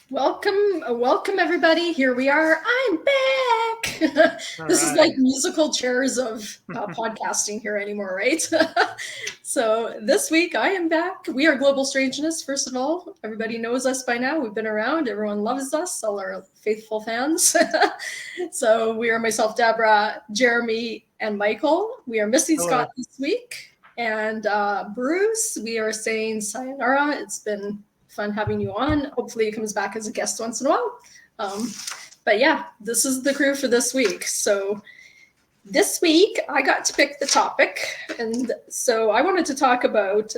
Welcome everybody. Here we are. I'm back. This is like musical chairs of podcasting here anymore, right? So this week I am back. We are Global Strangeness, first of all. Everybody knows us by now. We've been around. Everyone loves us, all our faithful fans. So we are myself, Deborah, Jeremy, and Michael. We are missing Scott this week. And Bruce, we are saying sayonara. It's been fun having you on. Hopefully he comes back as a guest once in a while. But yeah, this is the crew for this week. So this week I got to pick the topic. And so I wanted to talk about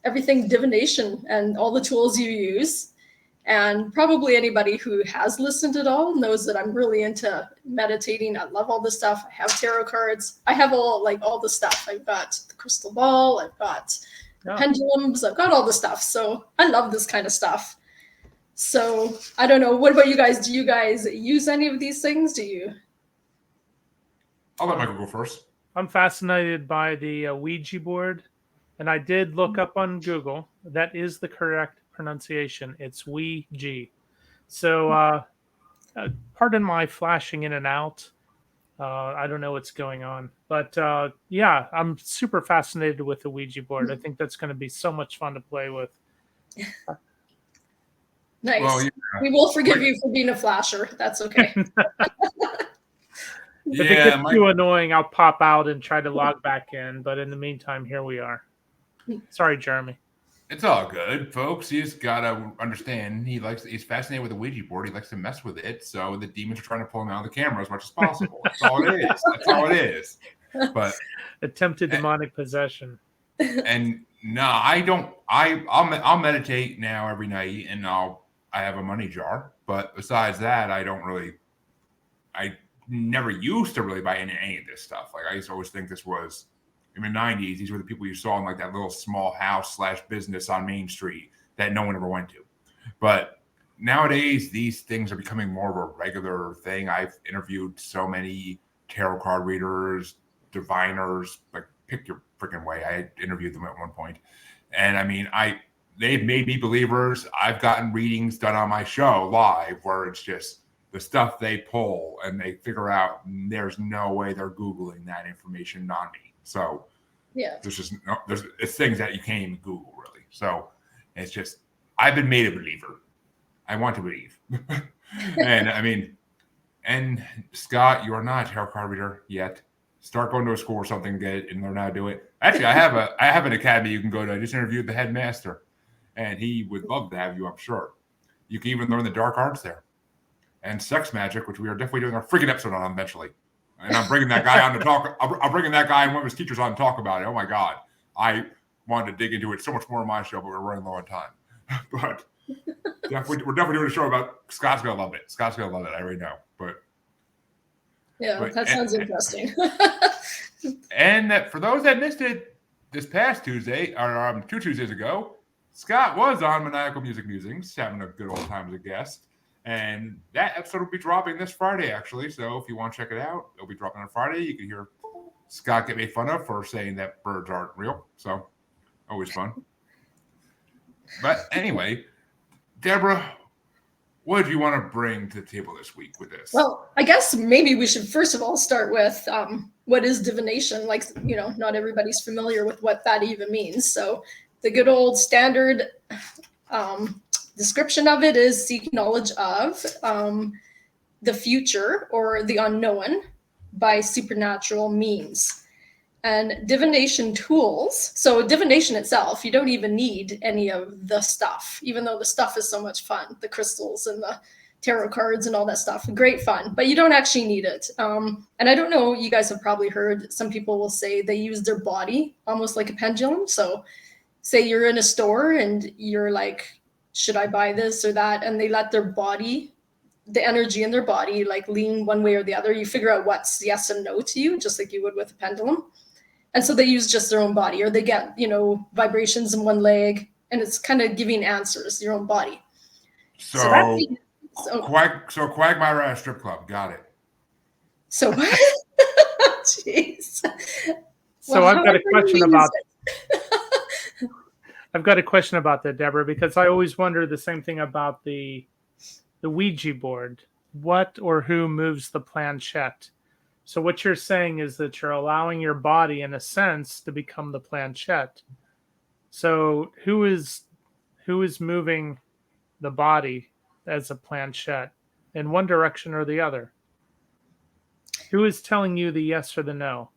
everything divination and all the tools you use. And probably anybody who has listened at all knows that I'm really into meditating. I love all this stuff. I have tarot cards. I have all the stuff. I've got the crystal ball. I've got pendulums. I've got all the stuff. So I love this kind of stuff. So I don't know. What about you guys? Do you guys use any of these things? Do you? I'll let Michael go first. I'm fascinated by the Ouija board. And I did look up on Google. That is the correct pronunciation. It's Ouija. So pardon my flashing in and out. I don't know what's going on. But yeah, I'm super fascinated with the Ouija board. I think that's going to be so much fun to play with. Nice. Well, yeah. We will forgive you for being a flasher. That's okay. If it gets too annoying, I'll pop out and try to log back in. But in the meantime, here we are. Sorry, Jeremy. It's all good, folks. You just gotta understand. He's fascinated with the Ouija board. He likes to mess with it. So the demons are trying to pull him out of the camera as much as possible. That's all it is. That's all it is. But attempted demonic possession. And no, I don't. I'll meditate now every night, and I have a money jar. But besides that, I never used to really buy into any of this stuff. Like I used to always think this was. In the 90s, these were the people you saw in like that little small house / business on Main Street that no one ever went to. But nowadays, these things are becoming more of a regular thing. I've interviewed so many tarot card readers, diviners, like pick your freaking way. I interviewed them at one point. And I mean, they've made me believers. I've gotten readings done on my show live where it's just the stuff they pull and they figure out there's no way they're Googling that information on me. So yeah, it's things that you can't even Google really. So it's just I've been made a believer. I want to believe. And I mean, and Scott, you are not a tarot card reader yet. Start going to a school or something, get it and learn how to do it. Actually, I have an academy you can go to. I just interviewed the headmaster, and he would love to have you. I'm sure. You can even learn the dark arts there, and sex magic, which we are definitely doing a freaking episode on eventually. And I'm bringing that guy on to talk. I'm bringing that guy and one of his teachers on to talk about it. Oh my God. I wanted to dig into it so much more on my show, but we're running low on time. But we're definitely doing a show about Scott's going to love it. Scott's going to love it. I already know. That sounds interesting. And that for those that missed it this past Tuesday, or 2 Tuesdays ago, Scott was on Maniacal Music Musings, having a good old time as a guest. And that episode will be dropping this Friday, actually. So if you want to check it out, it'll be dropping on Friday. You can hear Scott get made fun of for saying that birds aren't real. So always fun. But anyway, Deborah, what do you want to bring to the table this week with this? Well, I guess maybe we should first of all start with what is divination? Like, not everybody's familiar with what that even means. So the good old standard description of it is seek knowledge of the future or the unknown by supernatural means. And divination tools, so divination itself, you don't even need any of the stuff, even though the stuff is so much fun, the crystals and the tarot cards and all that stuff, great fun, but you don't actually need it. And I don't know, you guys have probably heard, some people will say they use their body almost like a pendulum. So say you're in a store and you're like, should I buy this or that? And they let their body, the energy in their body, like lean one way or the other. You figure out what's yes and no to you, just like you would with a pendulum. And so they use just their own body, or they get, vibrations in one leg, and it's kind of giving answers, your own body. So Quagmire at a strip club. Got it. So what? Jeez. So I've got a question about I've got a question about that, Deborah, because I always wonder the same thing about the Ouija board. What or who moves the planchette? So what you're saying is that you're allowing your body, in a sense, to become the planchette. So who is moving the body as a planchette in one direction or the other? Who is telling you the yes or the no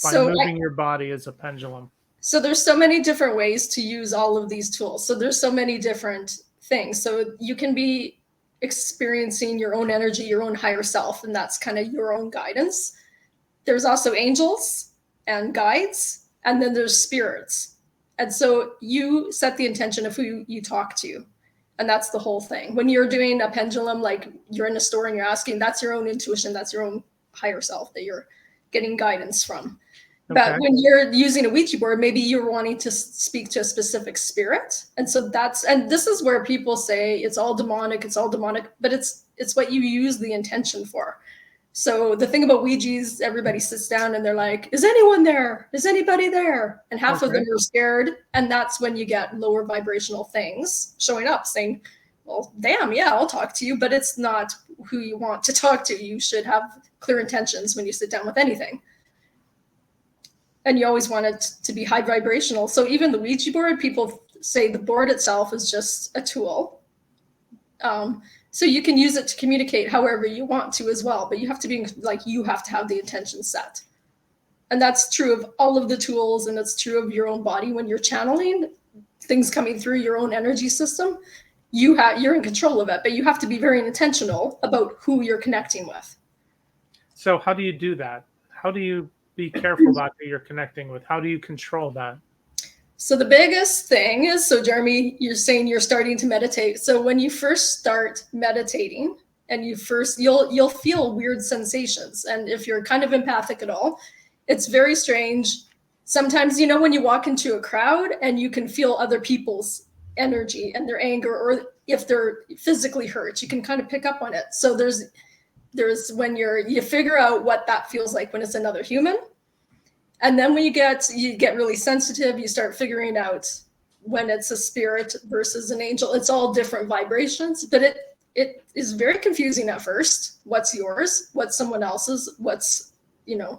by moving your body as a pendulum? So there's so many different ways to use all of these tools. So there's so many different things. So you can be experiencing your own energy, your own higher self, and that's kind of your own guidance. There's also angels and guides, and then there's spirits. And so you set the intention of who you talk to. And that's the whole thing. When you're doing a pendulum, like you're in a store and you're asking, that's your own intuition, that's your own higher self that you're getting guidance from. Okay. But when you're using a Ouija board, maybe you're wanting to speak to a specific spirit. And so and this is where people say it's all demonic, but it's what you use the intention for. So the thing about Ouijas, everybody sits down and they're like, is anyone there? Is anybody there? And half of them are scared. And that's when you get lower vibrational things showing up saying, well, damn, yeah, I'll talk to you, but it's not who you want to talk to. You should have clear intentions when you sit down with anything. And you always want it to be high vibrational. So even the Ouija board, people say the board itself is just a tool. So you can use it to communicate however you want to as well, but you have to be like, you have to have the intention set. And that's true of all of the tools, and it's true of your own body. When you're channeling things coming through your own energy system, you're in control of it, but you have to be very intentional about who you're connecting with. So how do you do that? How do you be careful about who you're connecting with? How do you control that? So the biggest thing is, so Jeremy, you're saying you're starting to meditate. So when you first start meditating and you'll feel weird sensations. And if you're kind of empathic at all, it's very strange. Sometimes, when you walk into a crowd and you can feel other people's energy and their anger, or if they're physically hurt, you can kind of pick up on it. So there's when you figure out what that feels like when it's another human. And then when you get really sensitive, you start figuring out when it's a spirit versus an angel. It's all different vibrations, but it is very confusing at first. What's yours? What's someone else's? What's,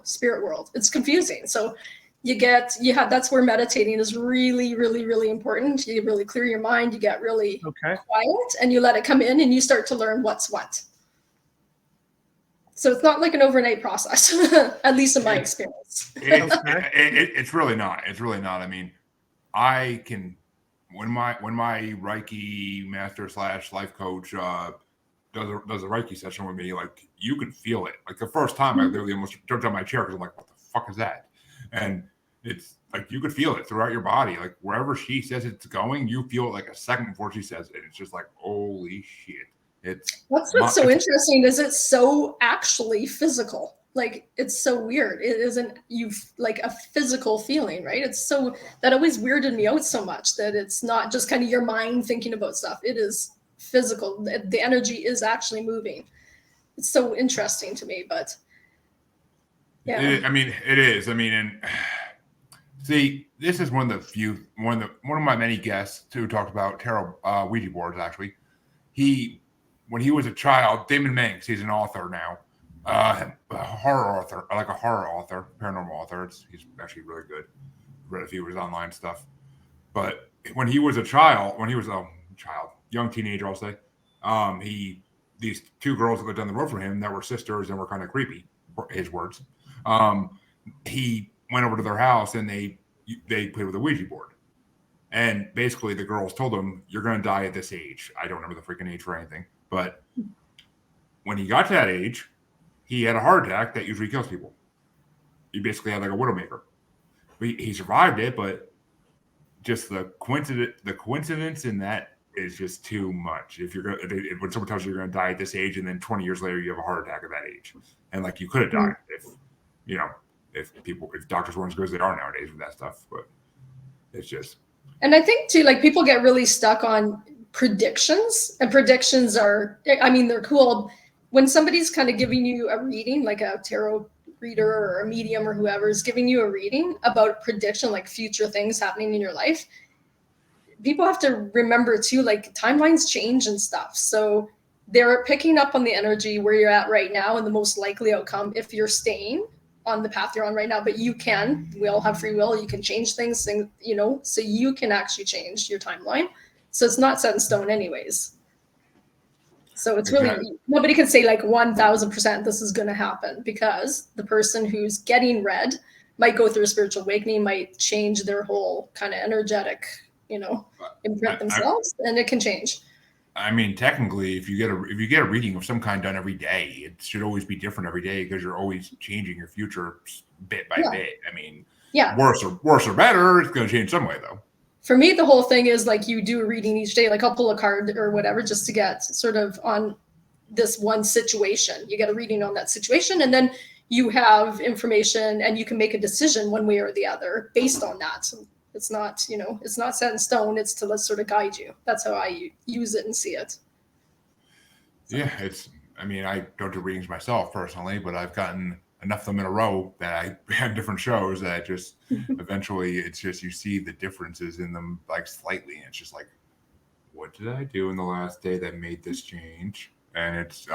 spirit world? It's confusing. So that's where meditating is really, really, really important. You really clear your mind, you get really quiet, and you let it come in and you start to learn what's what. So it's not like an overnight process, at least in my experience. It's really not. It's really not. I mean, I can, when my Reiki master / life coach does a Reiki session with me, like you can feel it. Like the first time, I literally almost jumped on my chair because I'm like, what the fuck is that? And it's like you could feel it throughout your body. Like wherever she says it's going, you feel it like a second before she says it. It's just like, holy shit. What's so interesting is it's so actually physical. Like it's so weird. It isn't like a physical feeling, right? It's so that always weirded me out so much that it's not just kind of your mind thinking about stuff. It is physical. The energy is actually moving. It's so interesting to me, but yeah. It is. And see, this is one of my many guests who talked about tarot Ouija boards. Actually, when he was a child, Damon Manx, he's an author now, a horror author, paranormal author. He's actually really good. Read a few of his online stuff. But when he was a young teenager, I'll say, these two girls that lived down the road from him that were sisters and were kind of creepy, his words. He went over to their house and they played with a Ouija board. And basically the girls told him, you're going to die at this age. I don't remember the freaking age for anything. But when he got to that age, he had a heart attack that usually kills people. He basically had like a widowmaker. He survived it, but just the coincidence in that is just too much. When someone tells you you're going to die at this age, and then 20 years later you have a heart attack at that age, and like you could have died if doctors weren't as good as they are nowadays with that stuff. But it's just. And I think too, like people get really stuck on predictions, and predictions are, they're cool. When somebody's kind of giving you a reading, like a tarot reader or a medium or whoever is giving you a reading about prediction, like future things happening in your life, people have to remember too, like timelines change and stuff. So they're picking up on the energy where you're at right now and the most likely outcome if you're staying on the path you're on right now. But we all have free will. You can change things, so you can actually change your timeline. So it's not set in stone anyways. So it's really, nobody can say like 1000% this is going to happen, because the person who's getting read might go through a spiritual awakening, might change their whole kind of energetic, imprint themselves, and it can change. I mean, technically, if you get a reading of some kind done every day, it should always be different every day, because you're always changing your future bit by bit. I mean, worse or better, it's going to change some way though. For me, the whole thing is like you do a reading each day, like I'll pull a card or whatever just to get sort of on this one situation. You get a reading on that situation, and then you have information and you can make a decision one way or the other based on that. So it's not, it's not set in stone. It's to let's sort of guide you. That's how I use it and see it. So. Yeah, I mean, I don't do readings myself personally, but I've gotten enough of them in a row that I have different shows that just eventually it's just, you see the differences in them like slightly. And it's just like, what did I do in the last day that made this change? And it's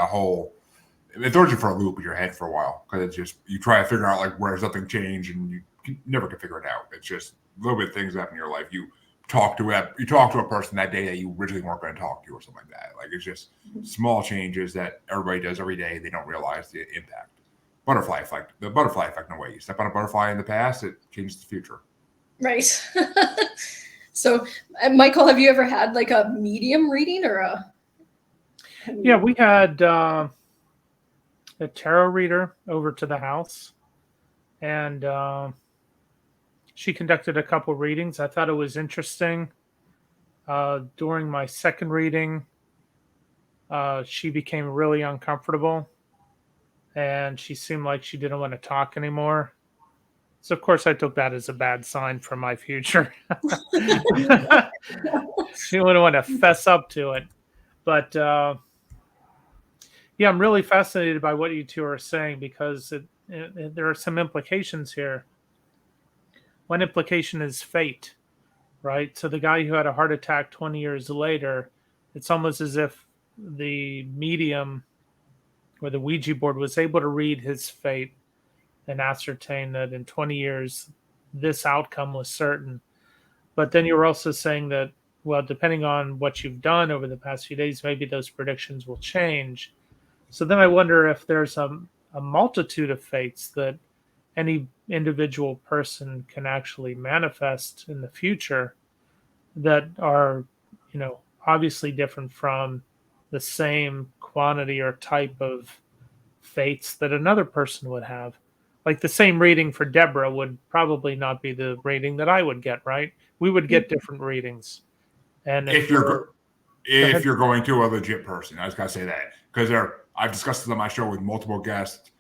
it throws you for a loop in your head for a while, because it's just, you try to figure out like where something changed and you never can figure it out. It's just little bit of things happen in your life. You talk to a person that day that you originally weren't going to talk to, or something like that. Like, it's just small changes that everybody does every day. They don't realize the impact. Butterfly effect. The butterfly effect, in a way. You step on a butterfly in the past, it changes the future. Right. So, Michael, have you ever had like a medium reading or a? Yeah, we had a tarot reader over to the house, and she conducted a couple readings. I thought it was interesting. During my second reading, she became really uncomfortable, and she seemed like she didn't want to talk anymore. So, of course, I took that as a bad sign for my future. She wouldn't want to fess up to it. But, yeah, I'm really fascinated by what you two are saying, because there are some implications here. One implication is fate, right? So the guy who had a heart attack 20 years later, it's almost as if the medium or the Ouija board was able to read his fate and ascertain that in 20 years, this outcome was certain. But then you were also saying that, well, depending on what you've done over the past few days, maybe those predictions will change. So then I wonder if there's a multitude of fates that any individual person can actually manifest in the future that are, obviously different from the same quantity or type of fates that another person would have. Like the same reading for Deborah would probably not be the reading that I would get, right? We would get different readings. And if you're going to a legit person, I was going to say that, because I've discussed it on my show with multiple guests.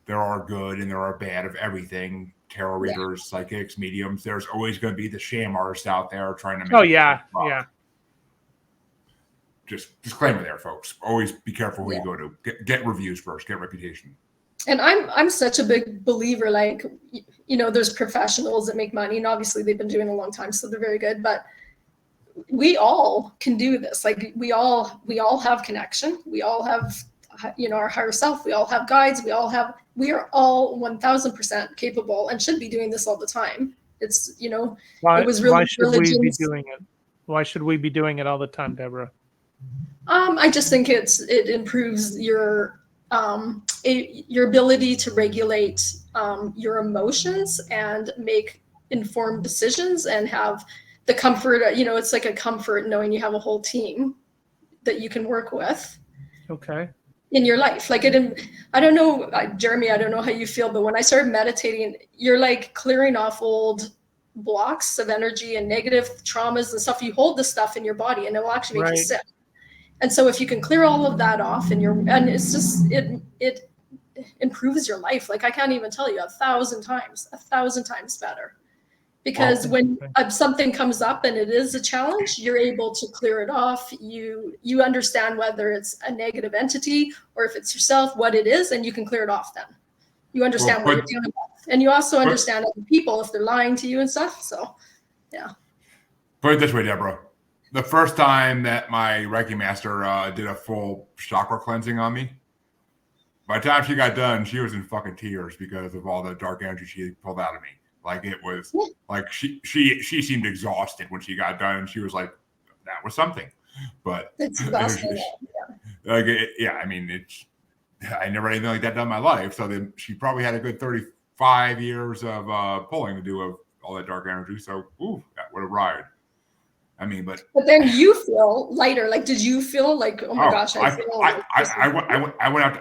There are good and there are bad of everything. Tarot readers, psychics, mediums. There's always going to be the sham artists out there trying to make. Oh yeah, yeah. Just disclaimer there, folks. Always be careful who you go to. Get reviews first. Get reputation. And I'm such a big believer. Like, there's professionals that make money, and obviously they've been doing it a long time, so they're very good. But we all can do this. Like, we all have connection. We all have, our higher self. We all have guides. We are all 1000% capable and should be doing this all the time. It's, it was really why should we be doing it? Why should we be doing it all the time, Deborah? I just think it improves your ability to regulate your emotions and make informed decisions and have the comfort. It's like a comfort knowing you have a whole team that you can work with. Okay. In your life, like I don't know, Jeremy, I don't know how you feel, but when I started meditating, you're like clearing off old blocks of energy and negative traumas and stuff. You hold this stuff in your body, and it will actually make you sick. And so if you can clear all of that off and it's just, it improves your life. Like, I can't even tell you 1,000 times better, because when something comes up and it is a challenge, you're able to clear it off. You understand whether it's a negative entity or if it's yourself, what it is, and you can clear it off. Then you understand what you're dealing with, and you also understand other people if they're lying to you and stuff. So, yeah. Put it this way, Deborah. the first time that my Reiki master did a full chakra cleansing on me, by the time she got done, she was in fucking tears because of all the dark energy she pulled out of me. Like it was like she seemed exhausted when she got done, and she was like, "That was something." But It's exhausting. like, I mean, I never had anything like that done in my life. So then she probably had a good 35 years of pulling to do of all that dark energy. So, ooh, that would have ride. I mean, but then you feel lighter. Like, did you feel like, oh my gosh, I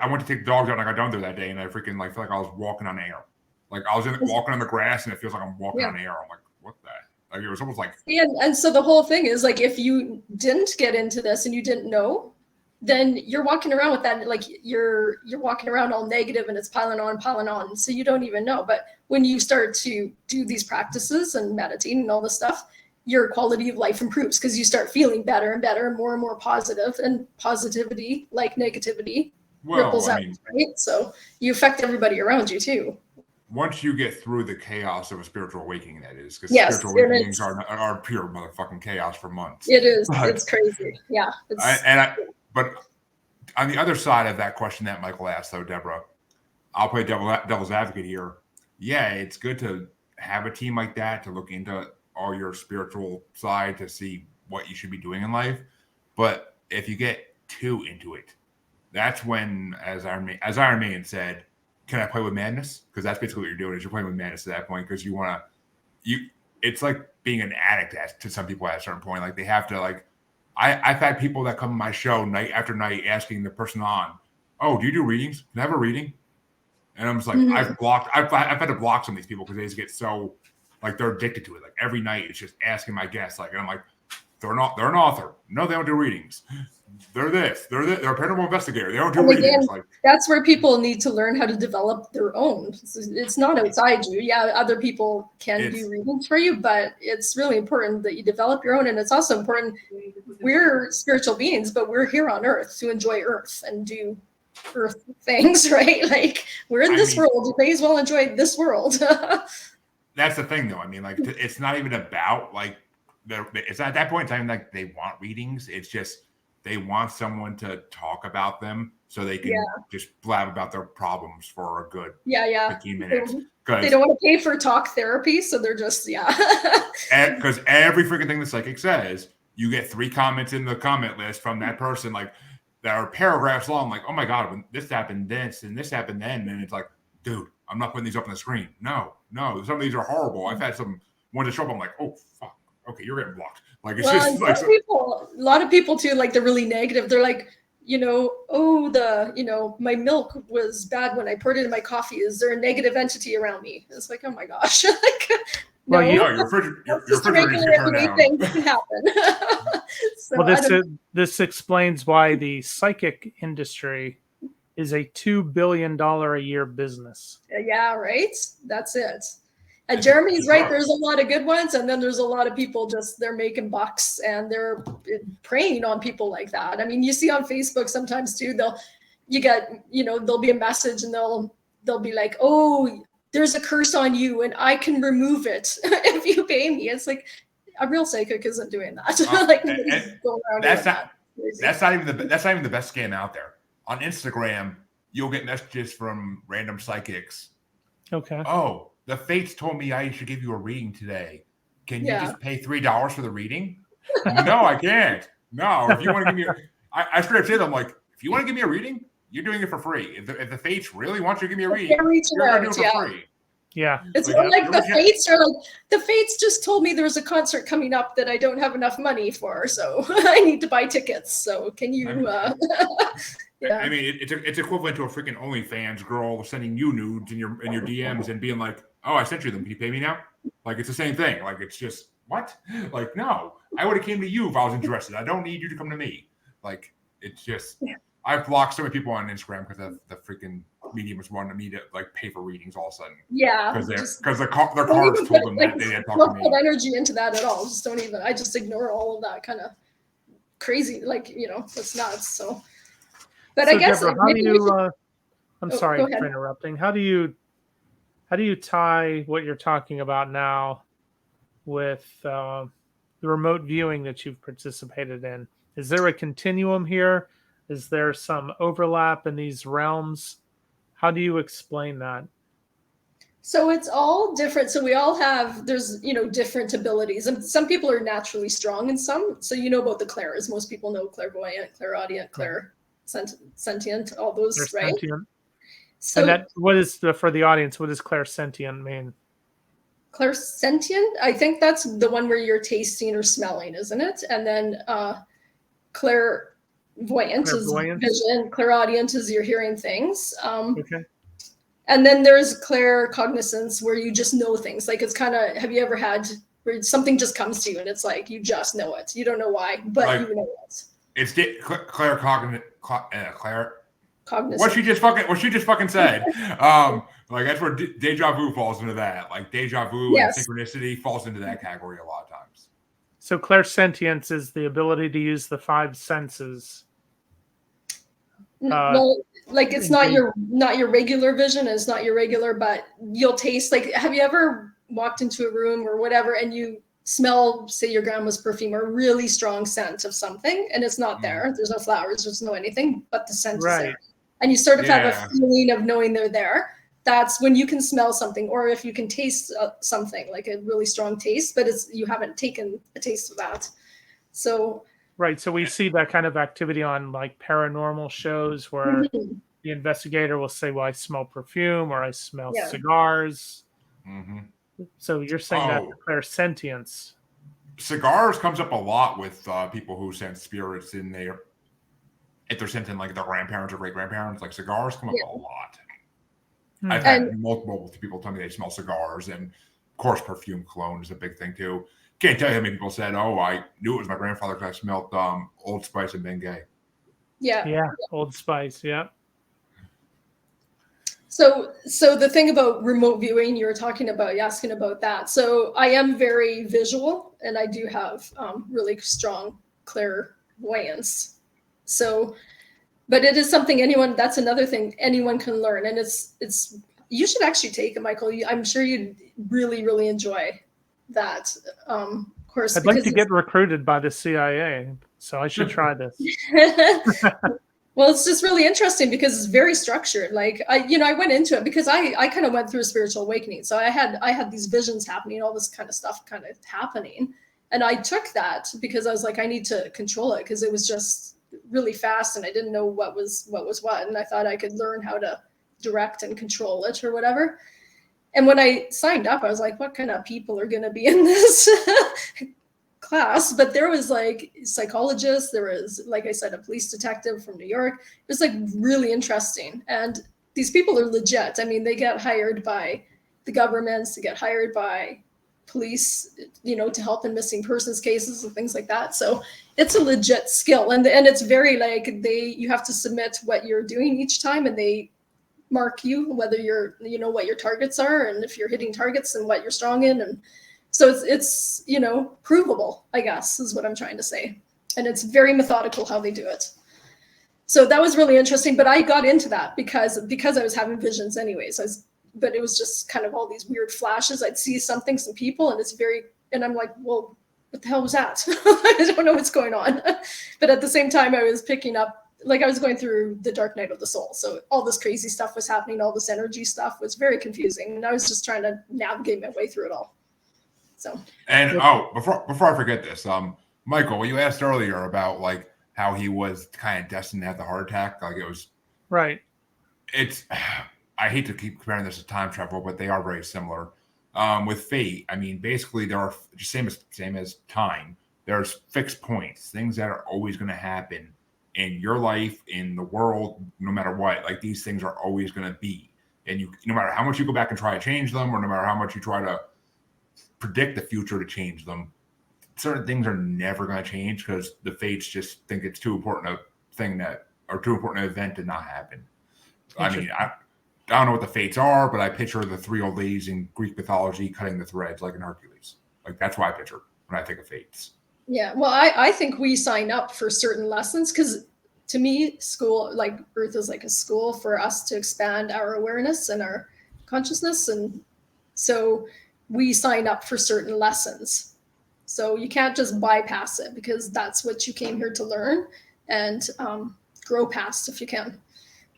went to take the dogs out, and I got down there that day, and I freaking like feel like I was walking on air. Like I was walking on the grass, and it feels like I'm walking on air. I'm like, what the? Like it was almost like. And so the whole thing is like, if you didn't get into this and you didn't know, then you're walking around with that, like you're walking around all negative, and it's piling on. So you don't even know. But when you start to do these practices and meditating and all this stuff, your quality of life improves because you start feeling better and better, and more positive, and positivity, like negativity, ripples out, right? So you affect everybody around you too. Once you get through the chaos of a spiritual awakening, that is, because spiritual awakenings are pure motherfucking chaos for months. It is. It's crazy. Yeah. But on the other side of that question that Michael asked, though, Deborah, I'll play devil's advocate here. Yeah, it's good to have a team like that to look into all your spiritual side to see what you should be doing in life. But if you get too into it, that's when, as Iron Maiden said, can I play with madness? Because that's basically what you're doing, is you're playing with madness at that point, because it's like being an addict to some people at a certain point. Like they have to like, I've had people that come to my show night after night asking the person on, oh, do you do readings? Can I have a reading? And I'm just like, I've had to block some of these people because they just get so like they're addicted to it. Like every night it's just asking my guests, like, and I'm like, they're an author. No, they don't do readings. They're this. They're a paranormal investigator. They don't do readings. Like that's where people need to learn how to develop their own. It's not outside you. Yeah, other people can do readings for you, but it's really important that you develop your own. And it's also important. We're spiritual beings, but we're here on Earth to enjoy Earth and do Earth things, right? Like we're in this world. You may as well enjoy this world. That's the thing, though. I mean, like it's not even about like it's at that point in time like they want readings. It's just they want someone to talk about them so they can just blab about their problems for a good 15 minutes. They don't want to pay for talk therapy, so they're just because every freaking thing the psychic says, you get 3 comments in the comment list from that person, like that are paragraphs long, like, oh my god, when this happened this and this happened then, and it's like, dude, I'm not putting these up on the screen. No, some of these are horrible. I've had some ones that show up, I'm like, oh fuck, okay, you're getting blocked. Like it's just like a lot of people too, like they're really negative. They're like, my milk was bad when I poured it in my coffee. Is there a negative entity around me? It's like, oh my gosh. Like, well, your refrigerator can happen. So this explains why the psychic industry is a $2 billion a year business. Yeah, right. That's it. And Jeremy's right. There's a lot of good ones, and then there's a lot of people they're making bucks and they're preying on people like that. I mean, you see on Facebook sometimes too. There'll be a message and they'll be like, oh, there's a curse on you, and I can remove it if you pay me. It's like a real psychic isn't doing that. Like that's not even the best scam out there. On Instagram, you'll get messages from random psychics. Okay. Oh, the fates told me I should give you a reading today. Can you just pay $3 for the reading? No, I can't. No, if you want to give me I straight up say to them, like, if you want to give me a reading, you're doing it for free. If the fates really want you to give me a reading, you're going to do it for free. Yeah. It's like the fates are like, the fates just told me there's a concert coming up that I don't have enough money for, so I need to buy tickets. So can you I mean, it's equivalent to a freaking OnlyFans girl sending you nudes in your DMs and being like, "Oh, I sent you them. Can you pay me now?" Like it's the same thing. Like it's just what? Like no, I would have came to you if I was interested. I don't need you to come to me. Like it's just I've blocked so many people on Instagram because the freaking mediums wanted me to like pay for readings all of a sudden. Yeah, because their cards told them that they had to talk to me. Don't put energy into that at all. Just don't even. I just ignore all of that kind of crazy. Like it's nuts. So. But so I guess Deborah, how do you? I'm sorry for interrupting. How do you tie what you're talking about now with the remote viewing that you've participated in. Is there a continuum here? Is there some overlap in these realms? How do you explain that? So it's all different. So we all have, there's, different abilities. And some people are naturally strong and some, so about the clairs. Most people know clairvoyant, clairaudient, clairsentient, all those, right? Clairsentient. So And that, what is for the audience, what does clairsentient mean? clairsentient, I think that's the one where you're tasting or smelling, isn't it? And then clairvoyant is vision, clairaudient is you're hearing things. Okay. And then there's claircognizance where you just know things. Like it's kind of, have you ever had where something just comes to you and it's like you just know it. You don't know why, but like, you know it. It's claircognizant. Cognizant. What she just fucking said. Like that's where deja vu falls into that. Like deja vu and synchronicity falls into that category a lot of times. So clairsentience is the ability to use the 5 senses. Well, like it's not your regular vision. It's not your regular, but you'll taste. Like, have you ever walked into a room or whatever and you smell, say, your grandma's perfume or a really strong scent of something, and it's not there. There's no flowers. There's no anything, but the scent is there, and you sort of have a feeling of knowing they're there. That's when you can smell something, or if you can taste something, like a really strong taste, but you haven't taken a taste of that. So. Right. So we see that kind of activity on like paranormal shows where the investigator will say, well, I smell perfume or I smell cigars. Mm-hmm. So you're saying that clairsentience. Cigars comes up a lot with people who sense spirits in their, if they're sensing like their grandparents or great-grandparents, like cigars come up a lot. I've had multiple people tell me they smell cigars, and of course perfume cologne is a big thing too. Can't tell you how many people said, "Oh, I knew it was my grandfather because I smelled Old Spice and Bengay." Yeah, Old Spice, yeah. So the thing about remote viewing, you were talking about, you asking about that. So I am very visual, and I do have really strong clairvoyance. So, but it is something that's another thing anyone can learn, and it's you should actually take it, Michael. I'm sure you'd really, really enjoy that course. I'd like to get recruited by the CIA, so I should try this. Well, it's just really interesting because it's very structured. Like I went into it because I kind of went through a spiritual awakening. So I had these visions happening, all this kind of stuff kind of happening. And I took that because I was like, I need to control it because it was just really fast and I didn't know what was what. And I thought I could learn how to direct and control it or whatever. And when I signed up, I was like, what kind of people are going to be in this class? But there was like psychologists, there was, like I said, a police detective from New York. It was like really interesting. And these people are legit. I mean, they get hired by the governments, they get hired by police, to help in missing persons cases and things like that. So it's a legit skill. And it's very like you have to submit what you're doing each time, and they mark you whether you're, what your targets are, and if you're hitting targets and what you're strong in. And so it's provable, I guess, is what I'm trying to say. And it's very methodical how they do it. So that was really interesting. But I got into that because I was having visions anyways. But it was just kind of all these weird flashes. I'd see some people, and I'm like, well, what the hell was that? I don't know what's going on. But at the same time, I was picking up, like I was going through the dark night of the soul. So all this crazy stuff was happening. All this energy stuff was very confusing. And I was just trying to navigate my way through it all. So. And before I forget this, Michael, you asked earlier about like how he was kind of destined to have the heart attack. Like it was right. I hate to keep comparing this to time travel, but they are very similar. With fate, I mean, basically there are same as time. There's fixed points, things that are always going to happen in your life, in the world, no matter what. Like these things are always going to be, and no matter how much you go back and try to change them, or no matter how much you try to predict the future to change them, certain things are never going to change because the fates just think it's too important too important an event to not happen. I mean, I don't know what the fates are, but I picture the 3 old ladies in Greek mythology cutting the threads like in Hercules. Like that's what I picture when I think of fates. Yeah, well, I think we sign up for certain lessons because to me, school, like Earth is like a school for us to expand our awareness and our consciousness. And so we sign up for certain lessons. So you can't just bypass it, because that's what you came here to learn, and grow past if you can.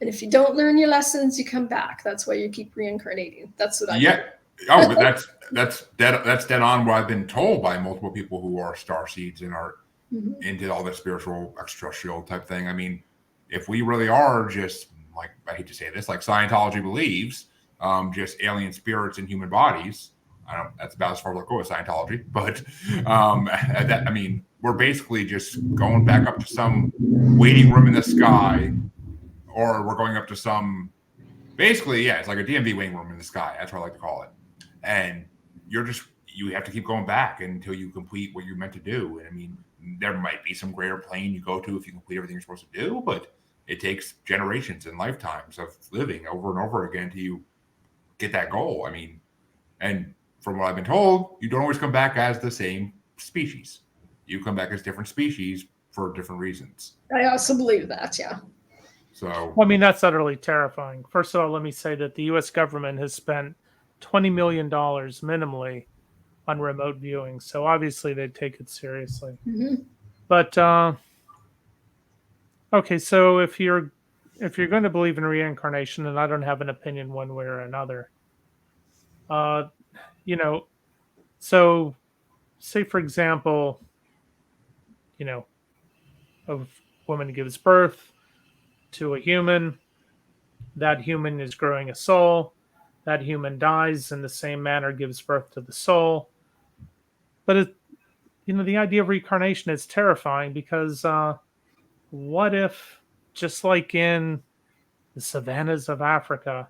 And if you don't learn your lessons, you come back. That's why you keep reincarnating. That's what I Yeah. Oh, but that's dead on what I've been told by multiple people who are star seeds and are into all the spiritual extraterrestrial type thing. I mean, if we really are just, like, I hate to say this, like Scientology believes, just alien spirits in human bodies. I don't. That's about as far as I'll go with Scientology. But I mean, we're basically just going back up to some waiting room in the sky, or we're going up to some. Basically, yeah, it's like a DMV waiting room in the sky. That's what I like to call it. And you have to keep going back until you complete what you're meant to do. And I mean, there might be some greater plane you go to if you complete everything you're supposed to do, but it takes generations and lifetimes of living over and over again till you get that goal. I mean, and from what I've been told, you don't always come back as the same species. You come back as different species for different reasons. I also believe that, yeah. So, Well, I mean, that's utterly terrifying. First of all, let me say that the U.S. government has spent $20 million minimally on remote viewing, so obviously they take it seriously. But okay, so if you're going to believe in reincarnation, and I don't have an opinion one way or another, you know, so say for example, a woman gives birth to a human. That human is growing a soul. That human dies in the same manner, gives birth to the soul. But the idea of reincarnation is terrifying, because what if, just like in the savannas of Africa,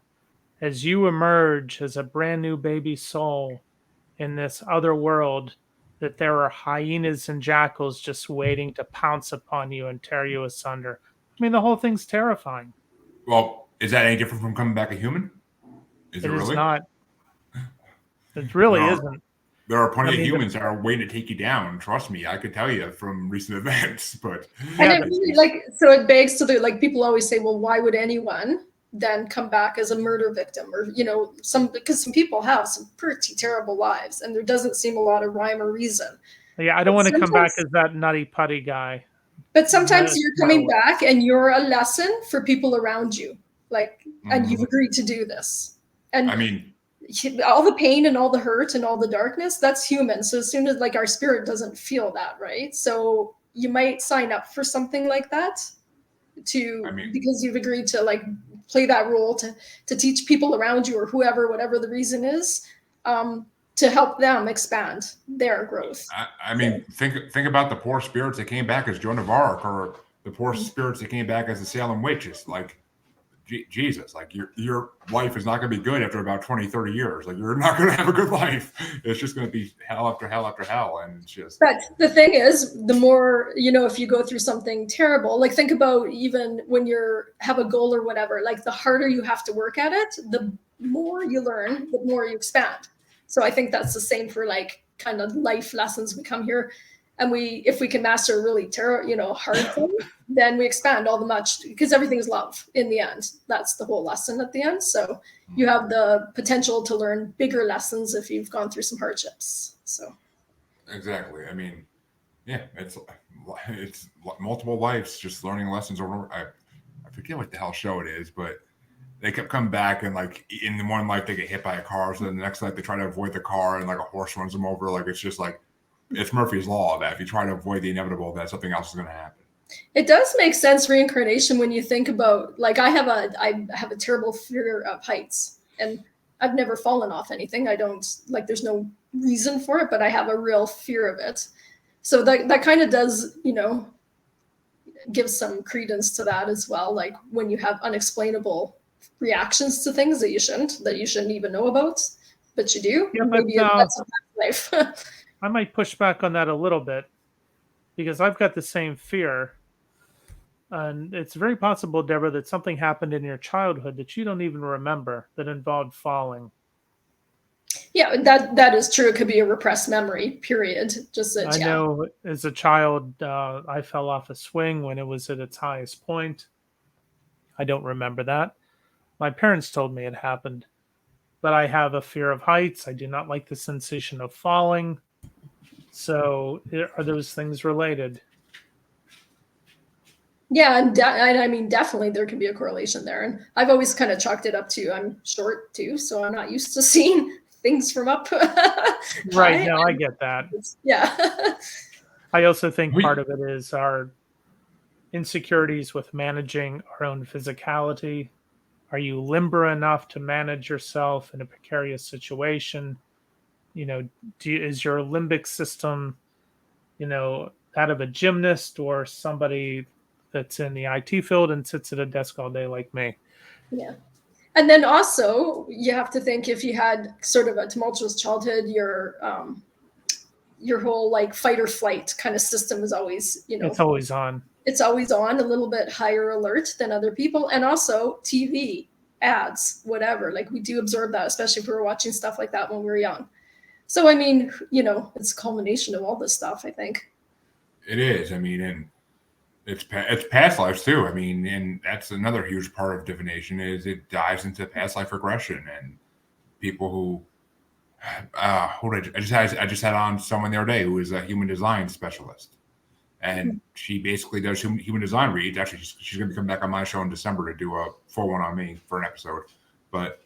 as you emerge as a brand new baby soul in this other world, that there are hyenas and jackals just waiting to pounce upon you and tear you asunder? I mean, the whole thing's terrifying. well, is that any different from coming back a human? Is it It is really? not. It There really are isn't. there are I plenty of mean, humans that are waiting to take you down. Trust me, I could tell you from recent events. But And yeah, it really, like, so it begs to the, like, people always say, well, why would anyone then come back as a murder victim? Or, because some people have some pretty terrible lives, and there doesn't seem a lot of rhyme or reason. yeah, I don't But want to come back sometimes, as that nutty putty guy. but sometimes That's you're my coming way. back and you're a lesson for people around you, like, and you've agreed to do this. And I mean, all the pain and all the hurt and all the darkness, that's human. So as soon as, like, our spirit doesn't feel that, right? So you might sign up for something like that, I mean, because you've agreed to, like, play that role to teach people around you, or whoever, whatever the reason is, to help them expand their growth. I mean, think about the poor spirits that came back as Joan of Arc, or the poor spirits that came back as the Salem witches. Like, Jesus, like your life is not going to be good after about 20, 30 years. Like, you're not going to have a good life. It's just going to be hell after hell after hell. And it's just. But the thing is, the more, if you go through something terrible, like, think about even when have a goal or whatever, like, the harder you have to work at it, the more you learn, the more you expand. So I think that's the same for, like, kind of life lessons. We come here, and if we can master a really hard thing, then we expand all the much, because everything is love in the end. That's the whole lesson at the end. So you have the potential to learn bigger lessons if you've gone through some hardships. So. Exactly. I mean, yeah, it's multiple lives, just learning lessons over. I forget what the hell show it is, but they kept coming back, and, like, in the one life they get hit by a car, so then the next life they try to avoid the car, and, like, a horse runs them over. Like, it's just like, it's Murphy's law that if you try to avoid the inevitable, that something else is going to happen. It does make sense, reincarnation, when you think about, like, I have a terrible fear of heights, and I've never fallen off anything. I don't, like, there's no reason for it, but I have a real fear of it. So that kind of does, give some credence to that as well. Like, when you have unexplainable reactions to things that you shouldn't even know about, but you do. Yeah, Maybe but that's a life. I might push back on that a little bit, because I've got the same fear. And it's very possible, Deborah, that something happened in your childhood that you don't even remember that involved falling. Yeah, that is true. It could be a repressed memory, period. Just that, I yeah. know as a child, I fell off a swing when it was at its highest point. I don't remember that. My parents told me it happened, but I have a fear of heights. I do not like the sensation of falling. So are those things related? Yeah, and I mean, definitely there can be a correlation there. And I've always kind of chalked it up to I'm short too, so I'm not used to seeing things from up Right. high. No, I get that. Yeah. I also think We, part of it is our insecurities with managing our own physicality. Are you limber enough to manage yourself in a precarious situation? You know, is your limbic system, that of a gymnast or somebody that's in the IT field and sits at a desk all day like me? Yeah. And then also you have to think if you had sort of a tumultuous childhood, your whole like fight or flight kind of system is always, It's always on. it's always on, a little bit higher alert than other people. And also TV, ads, whatever. Like we do absorb that, especially if we were watching stuff like that when we were young. So I mean, it's a culmination of all this stuff, I think. it is. I mean, and it's past lives too. I mean, and that's another huge part of divination is it dives into past life regression and people who. I just had on someone the other day who is a human design specialist, and she basically does human design reads. Actually, she's going to come back on my show in December to do a full one on me for an episode. But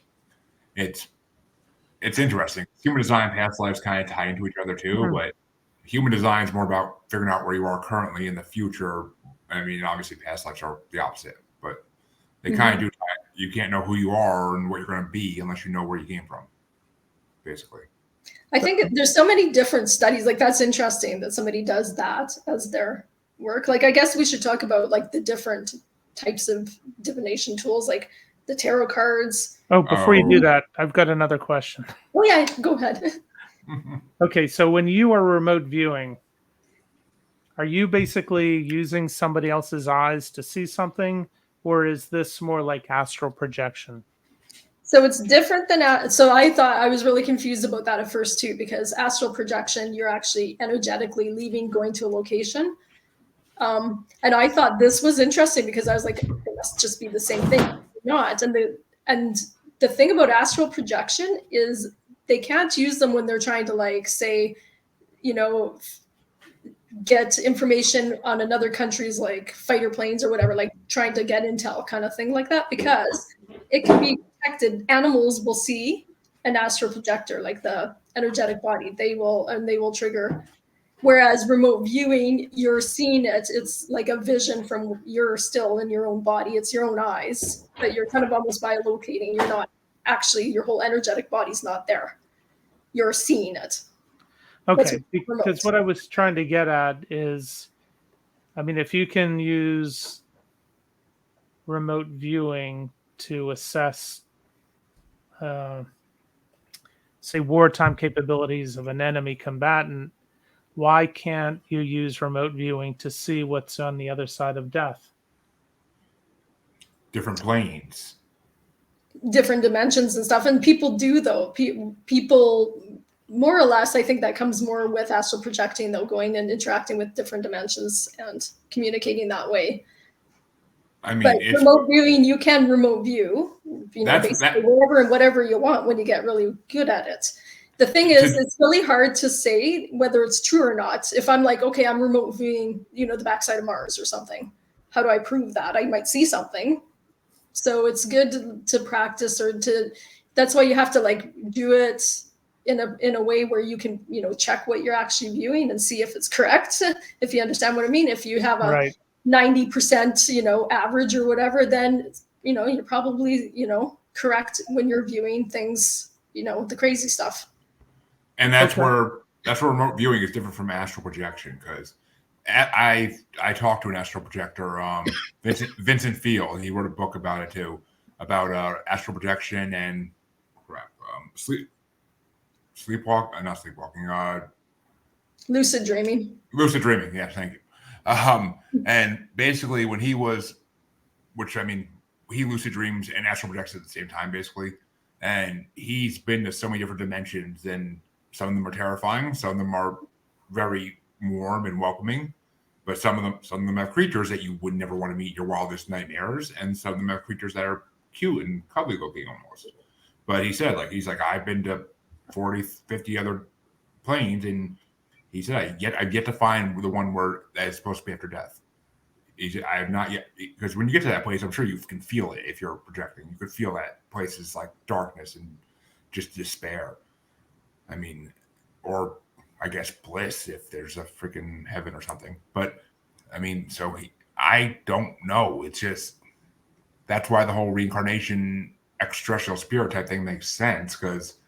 it's interesting. Human design and past lives kind of tie into each other too, but human design is more about figuring out where you are currently in the future. I mean, obviously, past lives are the opposite, but they kind of do. You can't know who you are and what you're going to be unless you know where you came from, basically. I think there's so many different studies. Like that's interesting that somebody does that as their work. Like I guess we should talk about like the different types of divination tools, like the tarot cards. Oh, before you do that, I've got another question. Oh yeah, go ahead. Okay, so when you are remote viewing, are you basically using somebody else's eyes to see something, or is this more like astral projection? So it's different than so I thought I was really confused about that at first too, because astral projection, you're actually energetically leaving, going to a location. And I thought this was interesting because I was like, it must just be the same thing. Not. And the thing about astral projection is they can't use them when they're trying to like say, you know, get information on another country's like fighter planes or whatever, like trying to get intel kind of thing like that, because it can be detected. Animals will see an astral projector, like the energetic body. They will trigger. Whereas remote viewing, you're seeing it. It's like a vision from you're still in your own body. It's your own eyes, but you're kind of almost bilocating. You're not actually, your whole energetic body's not there. You're seeing it. Okay, because what I was trying to get at is, I mean, if you can use remote viewing to assess, say, wartime capabilities of an enemy combatant, why can't you use remote viewing to see what's on the other side of death? Different planes, different dimensions and stuff. And people do though. People more or less, I think that comes more with astral projecting, though, going and interacting with different dimensions and communicating that way. I mean, but remote viewing, you can remote view, basically wherever and whatever you want when you get really good at it. The thing is, it's really hard to say whether it's true or not. If I'm like, okay, I'm remote viewing, the backside of Mars or something. How do I prove that? I might see something. So it's good to practice that's why you have to like do it in a way where you can, check what you're actually viewing and see if it's correct. If you understand what I mean. If you have a 90%, average or whatever, then, you're probably, correct when you're viewing things, the crazy stuff. And that's where remote viewing is different from astral projection, because I talked to an astral projector, Vincent Field. He wrote a book about it too, about astral projection and not sleepwalking, lucid dreaming. Lucid dreaming, yeah, thank you. And basically, when he was, which I mean, he lucid dreams and astral projects at the same time, basically. And he's been to so many different dimensions, and some of them are terrifying, some of them are very warm and welcoming, but some of them have creatures that you would never want to meet in your wildest nightmares, and some of them have creatures that are cute and cuddly looking almost. But he said, he's like, I've been to 40, 50 other planes, and He said, I've yet to find the one where that is supposed to be after death. I have not yet, because when you get to that place, I'm sure you can feel it if you're projecting. You could feel that place is like darkness and just despair. I mean, or I guess bliss if there's a freaking heaven or something. But I mean, I don't know. It's just, that's why the whole reincarnation, extraterrestrial spirit type thing makes sense, because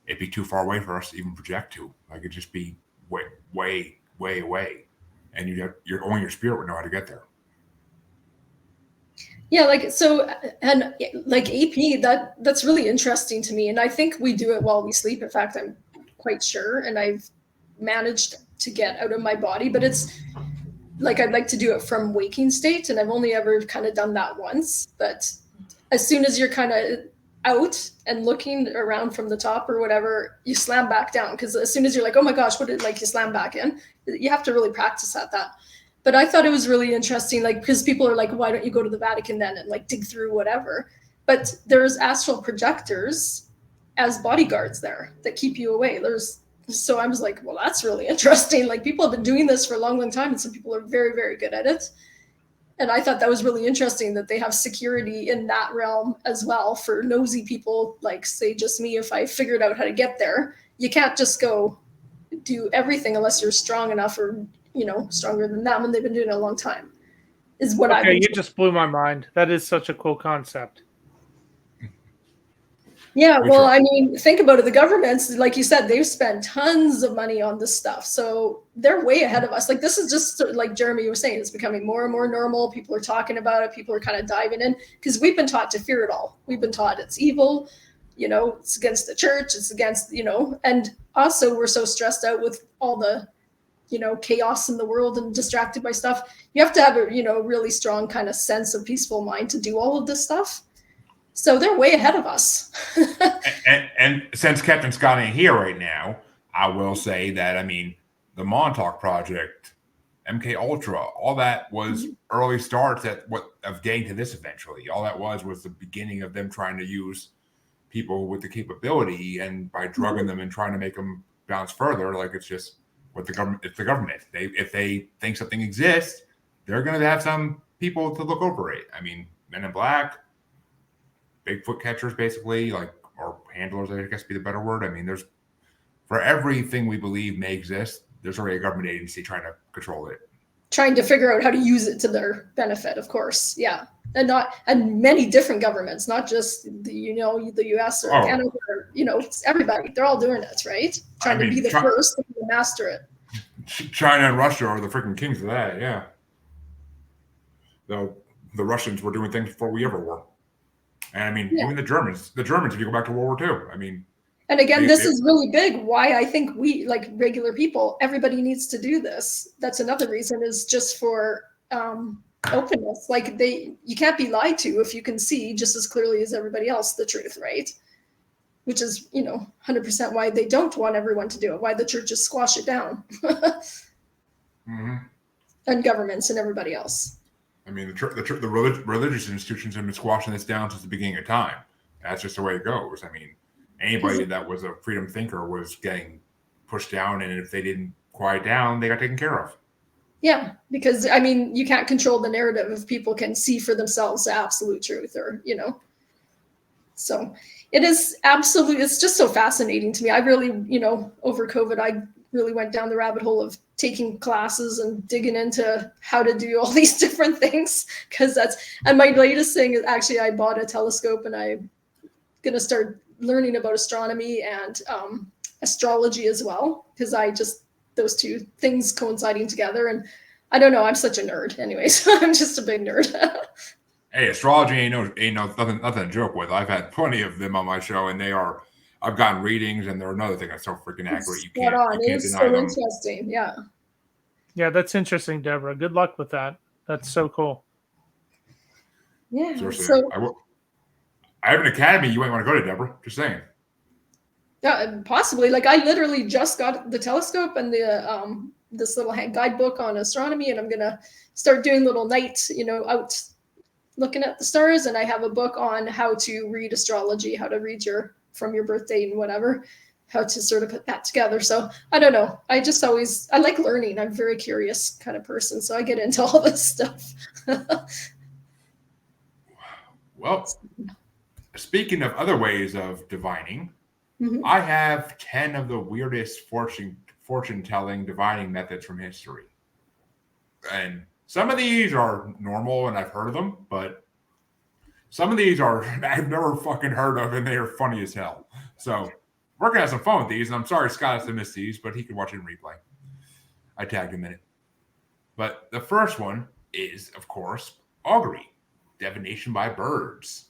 it'd be too far away for us to even project to. Like, it'd just be way, way, way away. And only your spirit would know how to get there. Yeah, like, so, and like AP, that's really interesting to me. And I think we do it while we sleep. In fact, I'm quite sure. And I've managed to get out of my body, but it's like, I'd like to do it from waking state. And I've only ever kind of done that once. But as soon as you're kind of out and looking around from the top or whatever, you slam back down. Because as soon as you're like, oh my gosh, what did, like, you slam back in, you have to really practice at that. But I thought it was really interesting, like, because people are like, why don't you go to the Vatican then and like dig through whatever? But there's astral projectors as bodyguards there that keep you away. So I was like, well, that's really interesting. Like, people have been doing this for a long, long time, and some people are very, very good at it. And I thought that was really interesting that they have security in that realm as well for nosy people, like, say, just me. If I figured out how to get there, you can't just go do everything unless you're strong enough, or, you know, stronger than them, and they've been doing it a long time, is what I. Okay, you just blew my mind. That is such a cool concept. Yeah, well, I mean, think about it. The governments, like you said, they've spent tons of money on this stuff. So they're way ahead of us. Like, this is just, like Jeremy was saying, it's becoming more and more normal. People are talking about it. People are kind of diving in, because we've been taught to fear it all. We've been taught it's evil, you know, it's against the church, it's against, you know, and also we're so stressed out with all the, you know, chaos in the world and distracted by stuff. You have to have a, you know, really strong kind of sense of peaceful mind to do all of this stuff. So they're way ahead of us. and since Captain Scott ain't here right now, I will say that, I mean, the Montauk Project, MK Ultra, all that was early starts of getting to this eventually. All that was the beginning of them trying to use people with the capability, and by drugging them and trying to make them bounce further, like, it's just what the government. It's the government. If they think something exists, they're going to have some people to look over it. I mean, Men in Black, Bigfoot catchers, basically, like, or handlers, I guess would be the better word. I mean, there's, for everything we believe may exist, there's already a government agency trying to control it. Trying to figure out how to use it to their benefit, of course. Yeah. And many different governments, not just the US or Canada, or, everybody. They're all doing it, right? Trying to be the first to master it. China and Russia are the freaking kings of that, yeah. The Russians were doing things before we ever were. And I mean, even the Germans, if you go back to World War II, I mean. And again, this is really big. Why I think we, like regular people, everybody needs to do this. That's another reason, is just for openness. Like, you can't be lied to if you can see just as clearly as everybody else the truth, right? Which is, 100% why they don't want everyone to do it. Why the churches squash it down, and governments and everybody else. I mean, the religious institutions have been squashing this down since the beginning of time. That's just the way it goes. I mean, anybody that was a freedom thinker was getting pushed down, and if they didn't quiet down, they got taken care of. Yeah, because, I mean, you can't control the narrative if people can see for themselves the absolute truth, or, So it is absolutely, it's just so fascinating to me. I really, over COVID, I really went down the rabbit hole of taking classes and digging into how to do all these different things, and my latest thing is, actually, I bought a telescope, and I'm going to start learning about astronomy and astrology as well, because those two things coinciding together. And I don't know, I'm such a nerd anyways. I'm just a big nerd. Hey, astrology ain't nothing to joke with. I've had plenty of them on my show, and I've gotten readings, and they're another thing that's so freaking accurate. You can't deny so them. Interesting. Yeah. Yeah, that's interesting, Deborah. Good luck with that. That's so cool. Yeah. Seriously, so, I have an academy you might want to go to, Deborah. Just saying. Yeah, possibly. Like, I literally just got the telescope and the this little guidebook on astronomy, and I'm gonna start doing little nights, out looking at the stars. And I have a book on how to read astrology, how to read from your birth date and whatever. how to sort of put that together. So I don't know. I like learning. I'm a very curious kind of person. So I get into all this stuff. Well, speaking of other ways of divining, Mhm. I have 10 of the weirdest fortune telling divining methods from history. And some of these are normal and I've heard of them, but some of these are I've never fucking heard of and they are funny as hell. So we're gonna have some fun with these, and I'm sorry Scott has to miss these, but he can watch it in replay. I tagged him in it. But the first one is, of course, augury, divination by birds.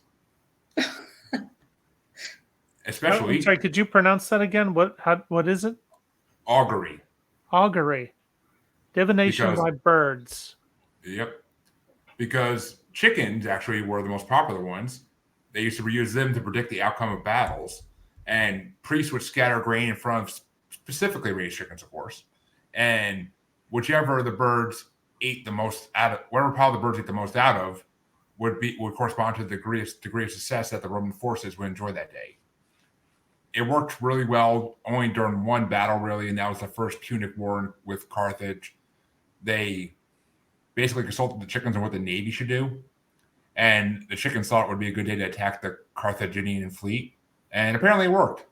Especially. I'm sorry, could you pronounce that again? What is it? Augury. Augury. Divination by birds. Yep. Because chickens actually were the most popular ones. They used to use them to predict the outcome of battles. And priests would scatter grain in front of specifically raised chickens, of course. And whichever the birds ate the most out of, whatever pile the birds ate the most out of, would correspond to the degree of success that the Roman forces would enjoy that day. It worked really well only during one battle, really, and that was the first Punic War with Carthage. They basically consulted the chickens on what the Navy should do, and the chickens thought it would be a good day to attack the Carthaginian fleet, and apparently it worked.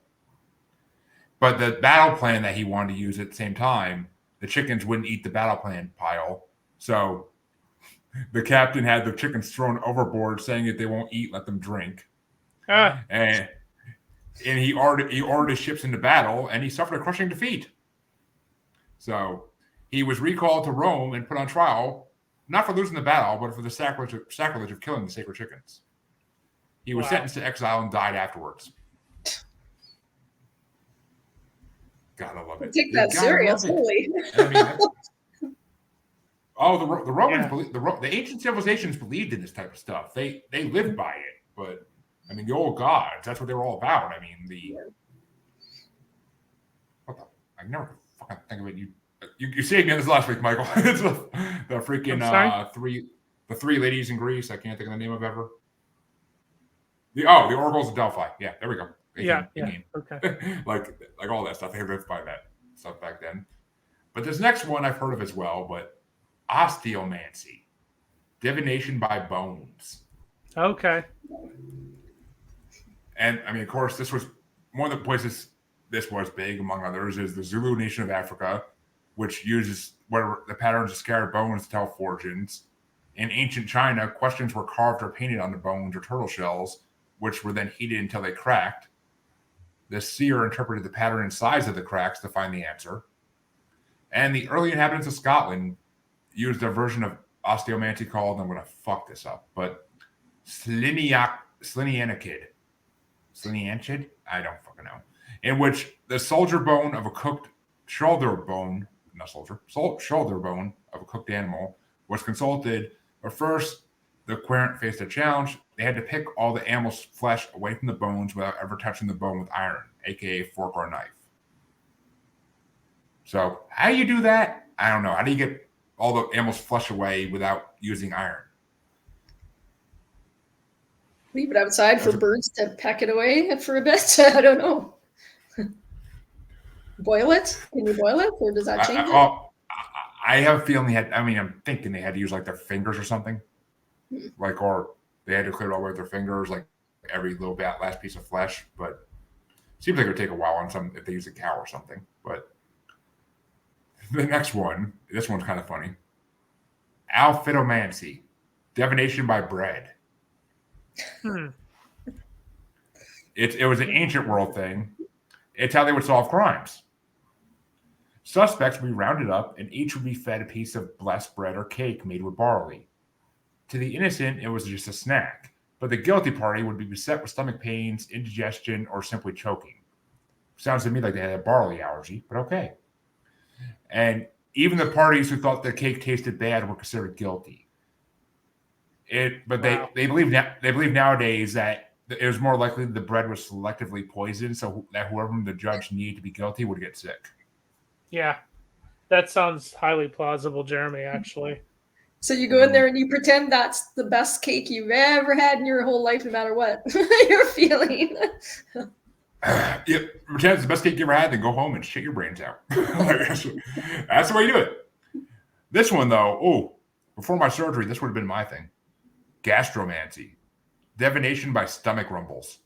But the battle plan that he wanted to use at the same time, the chickens wouldn't eat the battle plan pile, so the captain had the chickens thrown overboard, saying if they won't eat, let them drink. And he ordered his ships into battle, and he suffered a crushing defeat. So he was recalled to Rome and put on trial, not for losing the battle, but for the sacrilege of killing the sacred chickens. He was sentenced to exile and died afterwards. Gotta love it. Take that seriously. I mean, the Romans, the ancient civilizations believed in this type of stuff. They lived by it, but I mean, the old gods, that's what they were all about. I mean, I never fucking think of it. You saved me on this last week, Michael. It's the freaking three ladies in Greece. I can't think of the name of ever. The oracles of Delphi. Yeah, there we go. Okay. like all that stuff. They lived by that stuff back then. But this next one I've heard of as well, but osteomancy, divination by bones. Okay. And I mean, of course, this was one of the places this was big, among others, is the Zulu nation of Africa, which uses whatever the patterns of scattered bones to tell fortunes. In ancient China, questions were carved or painted on the bones or turtle shells, which were then heated until they cracked. The seer interpreted the pattern and size of the cracks to find the answer. And the early inhabitants of Scotland used a version of osteomancy called, I'm going to fuck this up, but Slinianchid. I don't fucking know. In which the shoulder bone of a cooked bone of a cooked animal was consulted, but first the querent faced a challenge. They had to pick all the animal's flesh away from the bones without ever touching the bone with iron, aka fork or knife. So how do you do that? I don't know. How do you get all the animal's flesh away without using iron? Leave it outside for birds to peck it away for a bit. I don't know. Boil it? Can you boil it, or does that change it? I have a feeling I'm thinking they had to use like their fingers or something, or they had to clear it all away with their fingers, like every little last piece of flesh. But it seems like it would take a while on some if they use a cow or something. But the next one, this one's kind of funny. Alphidomancy, divination by bread. It was an ancient world thing. It's how they would solve crimes. Suspects would be rounded up, and each would be fed a piece of blessed bread or cake made with barley. To the innocent, it was just a snack, but the guilty party would be beset with stomach pains, indigestion, or simply choking. Sounds to me like they had a barley allergy, but okay. And even the parties who thought the cake tasted bad were considered guilty. They believe nowadays that it was more likely the bread was selectively poisoned, so that whoever the judge needed to be guilty would get sick. Yeah, that sounds highly plausible, Jeremy, actually. So you go in there and you pretend that's the best cake you've ever had in your whole life, no matter what you're feeling. Yeah, pretend it's the best cake you ever had, then go home and shit your brains out. That's the way you do it. This one, though, before my surgery, this would have been my thing. Gastromancy. Divination by stomach rumbles.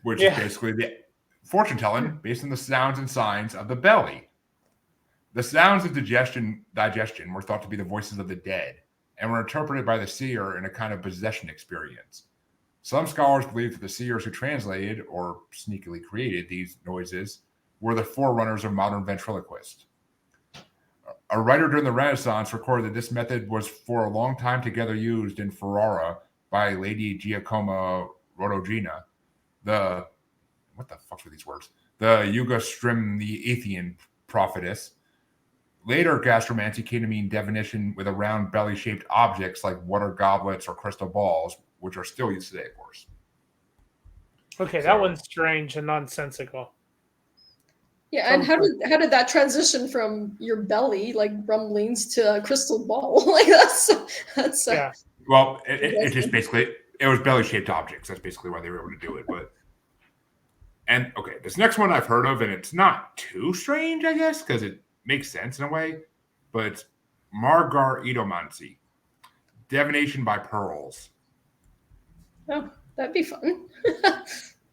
Which is basically the fortune telling based on the sounds and signs of the belly. The sounds of digestion were thought to be the voices of the dead and were interpreted by the seer in a kind of possession experience. Some scholars believe that the seers who translated or sneakily created these noises were the forerunners of modern ventriloquists. A writer during the Renaissance recorded that this method was for a long time together used in Ferrara by Lady Giacomo Rodogina, what the fuck were these words? The Eugastrimiathian prophetess. Later, gastromancy came to mean divination with around belly-shaped objects like water goblets or crystal balls, which are still used today, of course. Okay, that one's strange and nonsensical. Yeah, and how did that transition from your belly, like rumblings, to a crystal ball? Like that's yeah. Well, it just basically it was belly-shaped objects. That's basically why they were able to do it. And okay, this next one I've heard of, and it's not too strange, I guess, because it makes sense in a way. But it's Margaritomancy, divination by pearls. Oh, that'd be fun.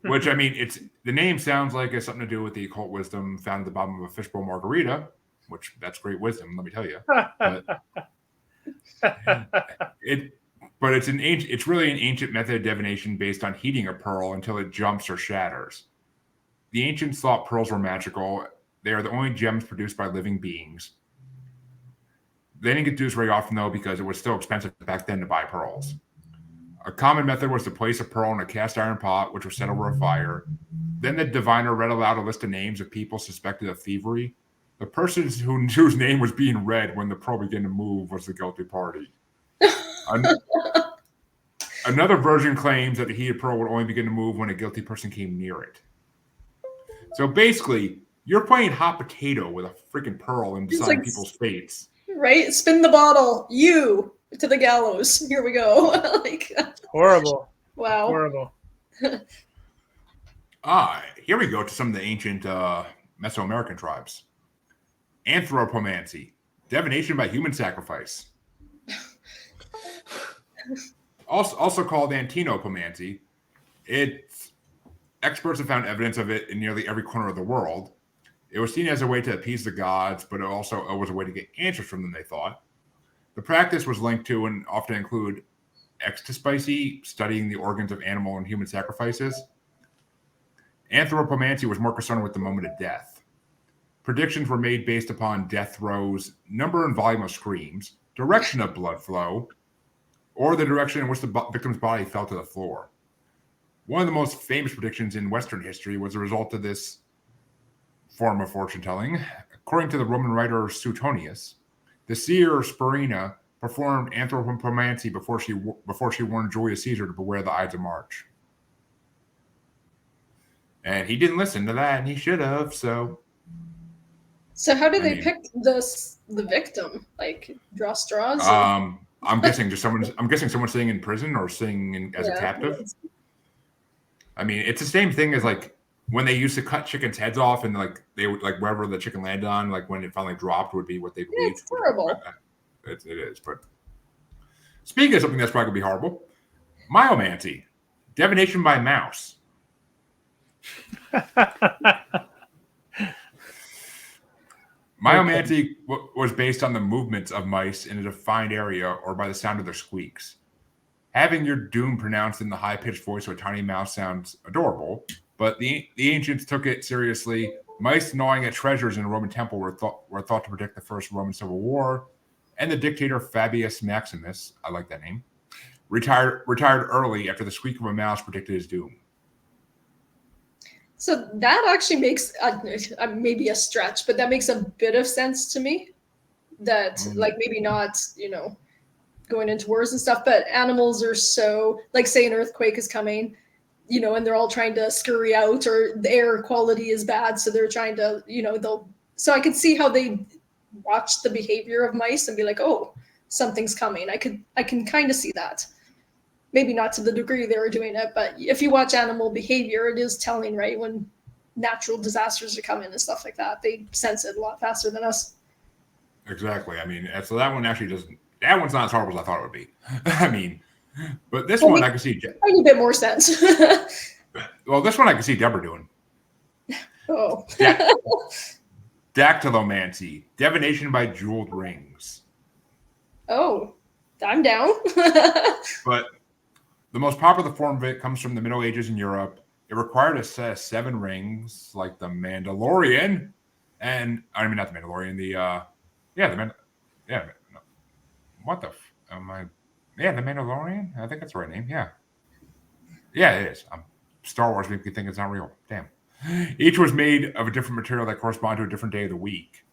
Which, I mean, the name sounds like it's something to do with the occult wisdom found at the bottom of a fishbowl margarita, which that's great wisdom, let me tell you. But it's really an ancient method of divination based on heating a pearl until it jumps or shatters. The ancients thought pearls were magical. They are the only gems produced by living beings. They didn't get to do this very often, though, because it was still expensive back then to buy pearls. A common method was to place a pearl in a cast iron pot, which was set over a fire. Then the diviner read aloud a list of names of people suspected of thievery. The person whose name was being read when the pearl began to move was the guilty party. Another version claims that the heated pearl would only begin to move when a guilty person came near it. So basically, you're playing hot potato with a freaking pearl and deciding people's fates. Right? Spin the bottle. You to the gallows. Here we go. Horrible. Wow. Horrible. Here we go to some of the ancient Mesoamerican tribes. Anthropomancy, divination by human sacrifice. Also called antinopomancy. Experts have found evidence of it in nearly every corner of the world. It was seen as a way to appease the gods, but it also was a way to get answers from them, they thought. The practice was linked to and often include ectospicy, studying the organs of animal and human sacrifices. Anthropomancy was more concerned with the moment of death. Predictions were made based upon death throes, number and volume of screams, direction of blood flow, or the direction in which the victim's body fell to the floor. One of the most famous predictions in Western history was a result of this form of fortune telling. According to the Roman writer Suetonius, the seer Spurina performed anthropomancy before she warned Julius Caesar to beware the Ides of March. And he didn't listen to that, and he should have. So how do they pick the victim? Like draw straws? I'm guessing someone sitting in prison or sitting as a captive. I mean, it's the same thing as like when they used to cut chickens' heads off, and like they would like wherever the chicken landed on, like when it finally dropped, would be what they believed. It's horrible. It is. But speaking of something that's probably gonna be horrible, myomancy, divination by mouse. Myomancy was based on the movements of mice in a defined area or by the sound of their squeaks. Having your doom pronounced in the high-pitched voice of a tiny mouse sounds adorable, but the ancients took it seriously. Mice gnawing at treasures in a Roman temple were thought to predict the First Roman Civil War, and the dictator Fabius Maximus, I like that name, retired early after the squeak of a mouse predicted his doom. So that actually makes maybe a stretch, but that makes a bit of sense to me. That like maybe not, going into wars and stuff, but animals are so, like say an earthquake is coming, and they're all trying to scurry out, or the air quality is bad, so they're trying to, so I could see how they watch the behavior of mice and be like, oh, something's coming. I can kind of see that. maybe not to the degree they were doing it, but if you watch animal behavior, it is telling, right? When natural disasters are coming and stuff like that, they sense it a lot faster than us. Exactly. I mean, so that one actually doesn't. That one's not as horrible as I thought it would be. I mean, but this one I can see. A bit more sense. Well, this one I can see Deborah doing. Oh. Dactylomancy, divination by jeweled rings. Oh, I'm down. But the most popular form of it comes from the Middle Ages in Europe. It required a set of 7 rings, like the Mandalorian, and I mean not the Mandalorian, the Mandalorian? I think that's the right name. Yeah, it is. Star Wars makes me think it's not real. Damn. Each was made of a different material that corresponded to a different day of the week.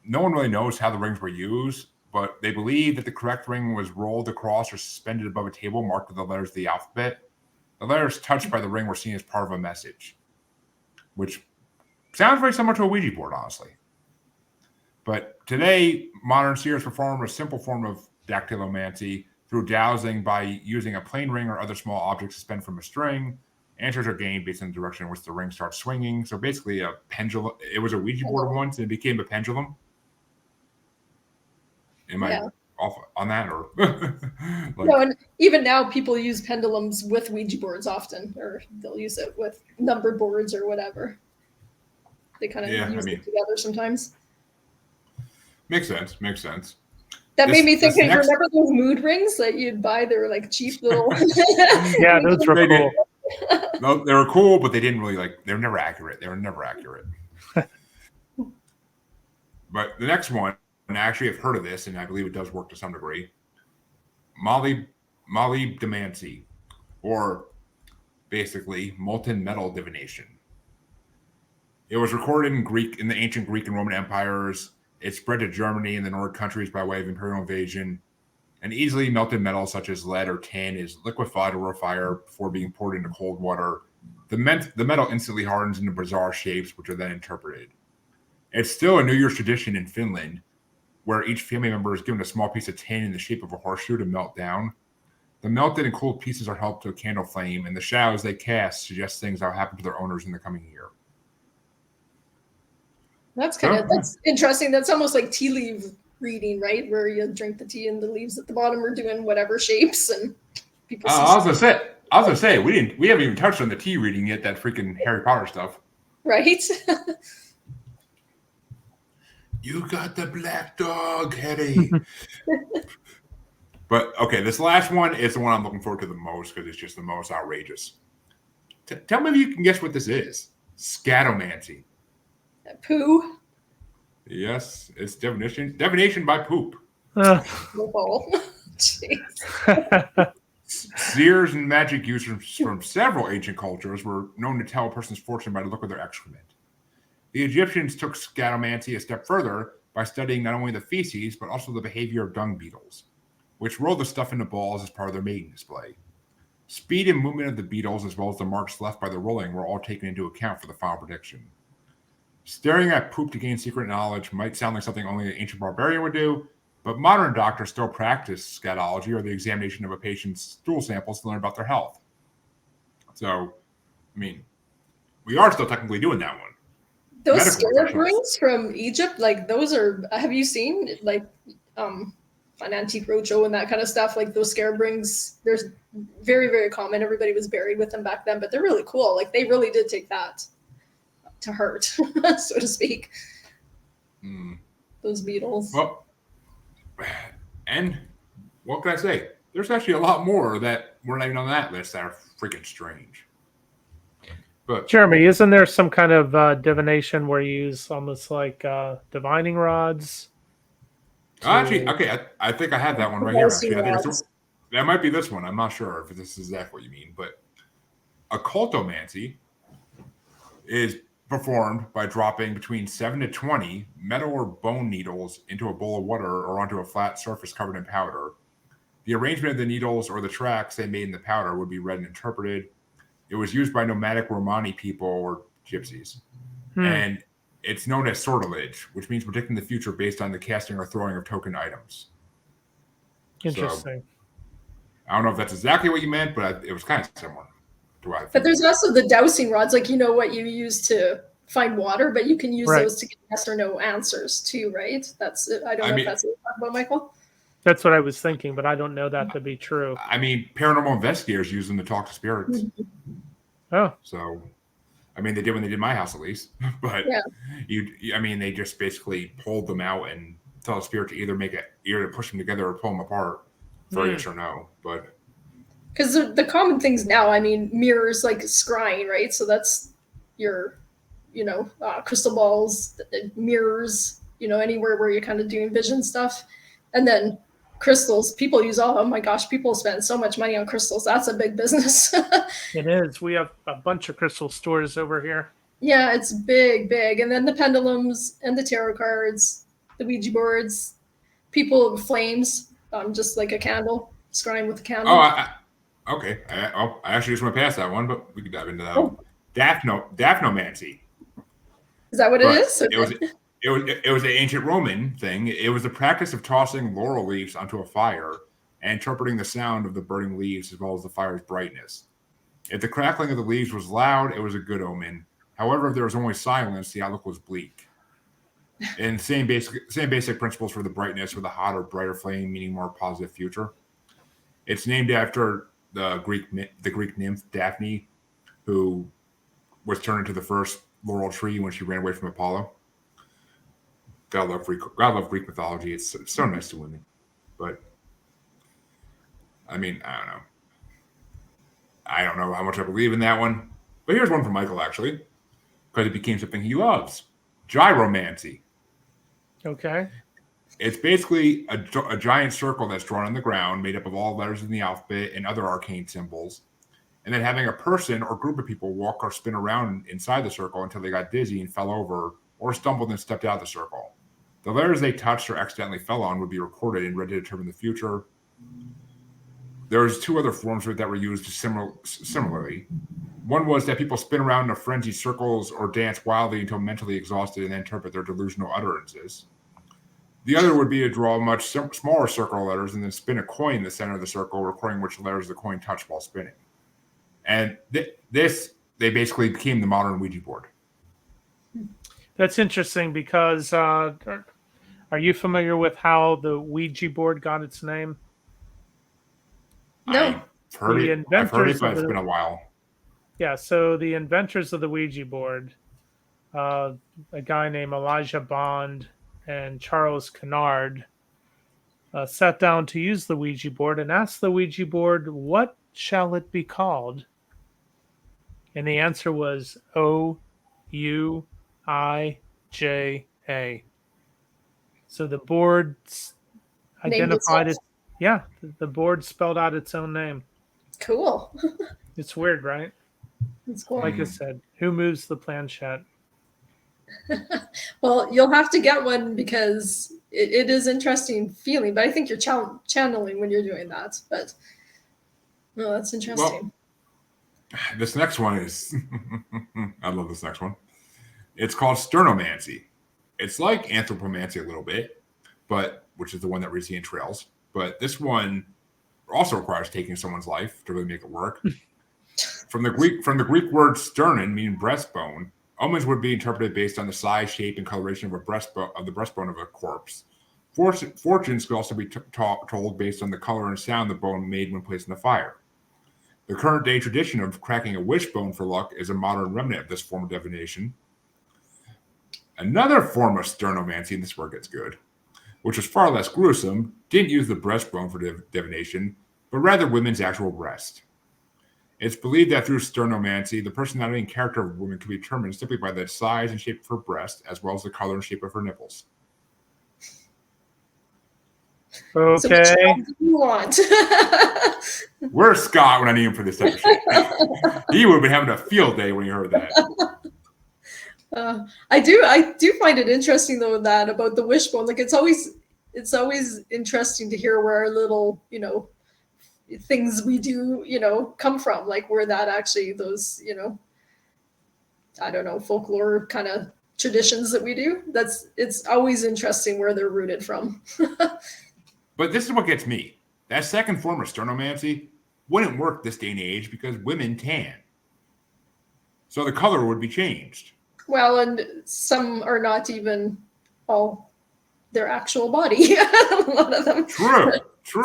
No one really knows how the rings were used, but they believe that the correct ring was rolled across or suspended above a table marked with the letters of the alphabet. The letters touched by the ring were seen as part of a message, which sounds very similar to a Ouija board, honestly. But today, modern seers perform a simple form of dactylomancy through dowsing by using a plain ring or other small object suspended from a string. Answers are gained based on the direction in which the ring starts swinging. So basically a pendulum. It was a Ouija board once and it became a pendulum. Am I off on that? Or no, and even now people use pendulums with Ouija boards often, or they'll use it with numbered boards or whatever. They kind of use it together sometimes. Makes sense. That made me think, remember those mood rings that you'd buy? They were like cheap little. Yeah, those were cool. No, they were cool, but they didn't really they were never accurate. But the next one, and actually I've heard of this, and I believe it does work to some degree. Molybdemancy, or basically molten metal divination. It was recorded in the ancient Greek and Roman empires. It spread to Germany and the Nordic countries by way of imperial invasion. And easily melted metal such as lead or tin is liquefied over a fire before being poured into cold water. The metal instantly hardens into bizarre shapes, which are then interpreted. It's still a New Year's tradition in Finland, where each family member is given a small piece of tin in the shape of a horseshoe to melt down. The melted and cooled pieces are held to a candle flame, and the shadows they cast suggest things that will happen to their owners in the coming year. That's interesting. That's almost like tea leaf reading, right? Where you drink the tea and the leaves at the bottom are doing whatever shapes, and people. I was gonna say we haven't even touched on the tea reading yet. That freaking Harry Potter stuff, right? You got the black dog, Harry. But okay, this last one is the one I'm looking forward to the most because it's just the most outrageous. Tell me if you can guess what this is. Scatomancy. Poo. Yes, it's divination by poop. Seers and magic users from several ancient cultures were known to tell a person's fortune by the look of their excrement. The Egyptians took scatomancy a step further by studying not only the feces, but also the behavior of dung beetles, which rolled the stuff into balls as part of their mating display. Speed and movement of the beetles, as well as the marks left by the rolling, were all taken into account for the final prediction. Staring at poop to gain secret knowledge might sound like something only an ancient barbarian would do, but modern doctors still practice scatology, or the examination of a patient's stool samples to learn about their health. So, I mean, we are still technically doing that one. Those scarab rings from Egypt, like those are, have you seen like on Antique Roadshow and that kind of stuff? Like those scarab rings, they're very, very common. Everybody was buried with them back then, but they're really cool. Like they really did take that to heart, so to speak. Those beetles. Well, and what can I say? There's actually a lot more that weren't even on that list that are freaking strange. But Jeremy, isn't there some kind of divination where you use almost like divining rods? Actually, okay, I think I have that one right here. Actually, I think that might be this one. I'm not sure if this is exactly what you mean, but occultomancy is performed by dropping between 7 to 20 metal or bone needles into a bowl of water or onto a flat surface covered in powder. The arrangement of the needles or the tracks they made in the powder would be read and interpreted. It was used by nomadic Romani people or gypsies. And it's known as sortilege, which means predicting the future based on the casting or throwing of token items. Interesting. So, I don't know if that's exactly what you meant, but it was kind of similar to what I think. But there's also the dowsing rods, like what you use to find water, but you can use those to get yes or no answers too, right? That's it. I don't know if that's what you're talking about, Michael. That's what I was thinking, but I don't know that to be true. I mean, paranormal investigators use them to talk to spirits. Oh. So, I mean, they did when they did my house, at least. But they just basically pulled them out and tell a spirit to either push them together or pull them apart for yes or no. But because the common things now, I mean, mirrors, like scrying, right? So that's your, crystal balls, mirrors, anywhere where you're kind of doing vision stuff, and then crystals. People use oh my gosh, people spend so much money on crystals. That's a big business. It is. We have a bunch of crystal stores over here. Yeah, it's big, and then the pendulums and the tarot cards, the Ouija boards, people with flames, just like a candle, scrying with a candle. Okay. I actually just went past that one, but we could dive into that. Oh. Daphnomancy. Is that what it is? It was an ancient Roman thing. It was the practice of tossing laurel leaves onto a fire and interpreting the sound of the burning leaves as well as the fire's brightness. If the crackling of the leaves was loud, it was a good omen. However, if there was only silence, the outlook was bleak. And same basic principles for the brightness, with a hotter, brighter flame meaning more positive future. It's named after the Greek nymph Daphne, who was turned into the first laurel tree when she ran away from Apollo. God love Greek mythology. It's so nice to women. But I mean, I don't know how much I believe in that one. But here's one from Michael, actually, because it became something he loves: gyromancy. Okay. It's basically a giant circle that's drawn on the ground, made up of all letters in the alphabet and other arcane symbols, and then having a person or group of people walk or spin around inside the circle until they got dizzy and fell over, or stumbled and stepped out of the circle. The letters they touched or accidentally fell on would be recorded and read to determine the future. There was two other forms of it that were used similarly. One was that people spin around in a frenzied circles or dance wildly until mentally exhausted and then interpret their delusional utterances. The other would be to draw a much smaller circle of letters and then spin a coin in the center of the circle, recording which letters the coin touched while spinning. And they basically became the modern Ouija board. That's interesting because are you familiar with how the Ouija board got its name? No. I've heard it, but it's been a while. Yeah, so the inventors of the Ouija board, a guy named Elijah Bond and Charles Kennard, sat down to use the Ouija board and asked the Ouija board, "What shall it be called?" And the answer was OUIJA. So the board identified it. Yeah, the board spelled out its own name. Cool. It's weird, right? It's cool. Like I said, who moves the planchette? Well, you'll have to get one because it is interesting feeling, but I think you're channeling when you're doing that. But no, that's interesting. Well, this next one is, I love this next one. It's called sternomancy. It's like anthropomancy a little bit, which is the one that reads the entrails. But this one also requires taking someone's life to really make it work. From the Greek word sternon, meaning breastbone, omens would be interpreted based on the size, shape, and coloration of the breastbone of a corpse. Fortunes could also be told based on the color and sound the bone made when placed in the fire. The current day tradition of cracking a wishbone for luck is a modern remnant of this form of divination. Another form of sternomancy, and this is where it gets good, which was far less gruesome, didn't use the breastbone for divination, but rather women's actual breast. It's believed that through sternomancy, the personality and character of a woman can be determined simply by the size and shape of her breast, as well as the color and shape of her nipples. Okay. So which one do you want? Where's Scott when I need him for this type of shit? He would have been having a field day when he heard that. I do find it interesting though that about the wishbone. Like it's always interesting to hear where our little things we do come from, like where that actually those I don't know, folklore kind of traditions that we do. It's always interesting where they're rooted from. But this is what gets me. That second form of sternomancy wouldn't work this day and age because women tan. So the color would be changed. Well, and some are not even all their actual body. A lot of them. True.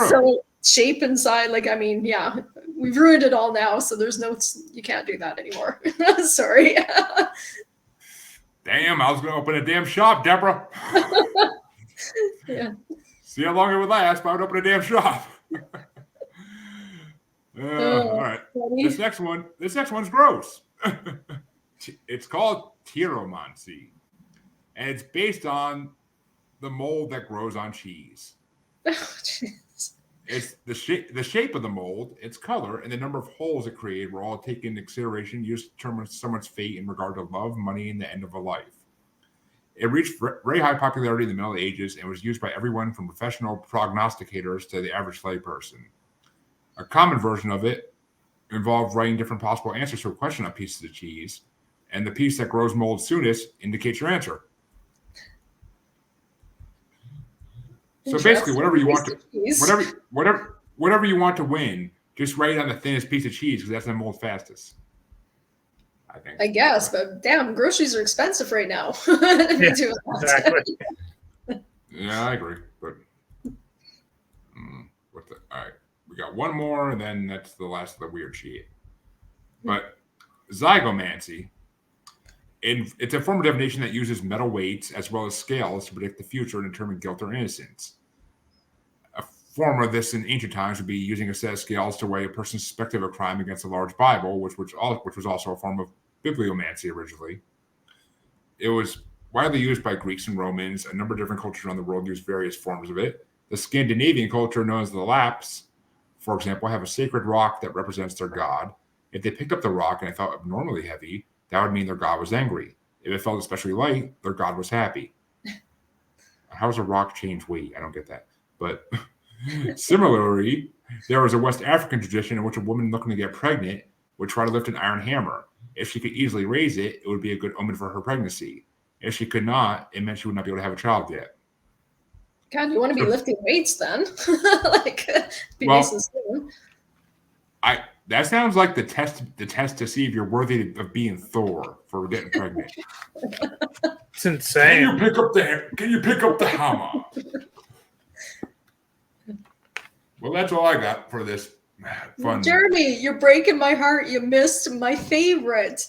So shape and size, like, I mean, yeah, we've ruined it all now. So there's no, you can't do that anymore. Sorry. Damn, I was going to open a damn shop, Deborah. Yeah. See how long it would last if I would open a damn shop. All right. Funny. This next one's gross. It's called tiromancy, and it's based on the mold that grows on cheese. Oh, jeez. It's the shape of the mold, its color, and the number of holes it created were all taken into consideration used to determine someone's fate in regard to love, money, and the end of a life. It reached very high popularity in the Middle Ages and was used by everyone from professional prognosticators to the average layperson. A common version of it involved writing different possible answers to a question on pieces of cheese, and the piece that grows mold soonest indicates your answer. So basically, whatever you want to win, just write it on the thinnest piece of cheese because that's the mold fastest. I guess, but damn, groceries are expensive right now. Yeah, exactly. Yeah, I agree. But all right, we got one more, and then that's the last of the weird sheet. But zygomancy, it's a form of divination that uses metal weights as well as scales to predict the future and determine guilt or innocence. A form of this in ancient times would be using a set of scales to weigh a person suspected of a crime against a large Bible, which was also a form of bibliomancy originally. It was widely used by Greeks and Romans. A number of different cultures around the world use various forms of it. The Scandinavian culture, known as the Lapps, for example, have a sacred rock that represents their god. If they picked up the rock and it felt abnormally heavy, that would mean their god was angry. If it felt especially light, their god was happy. How does a rock change weight? I don't get that. But similarly, there was a West African tradition in which a woman looking to get pregnant would try to lift an iron hammer. If she could easily raise it, it would be a good omen for her pregnancy. If she could not, it meant she would not be able to have a child yet. God, you want to be lifting weights then? Nice and soon. That sounds like the test to see if you're worthy of being Thor for getting pregnant. It's insane. Can you pick up the hammer? Well, that's all I got for this fun. Jeremy, you're breaking my heart. You missed my favorite.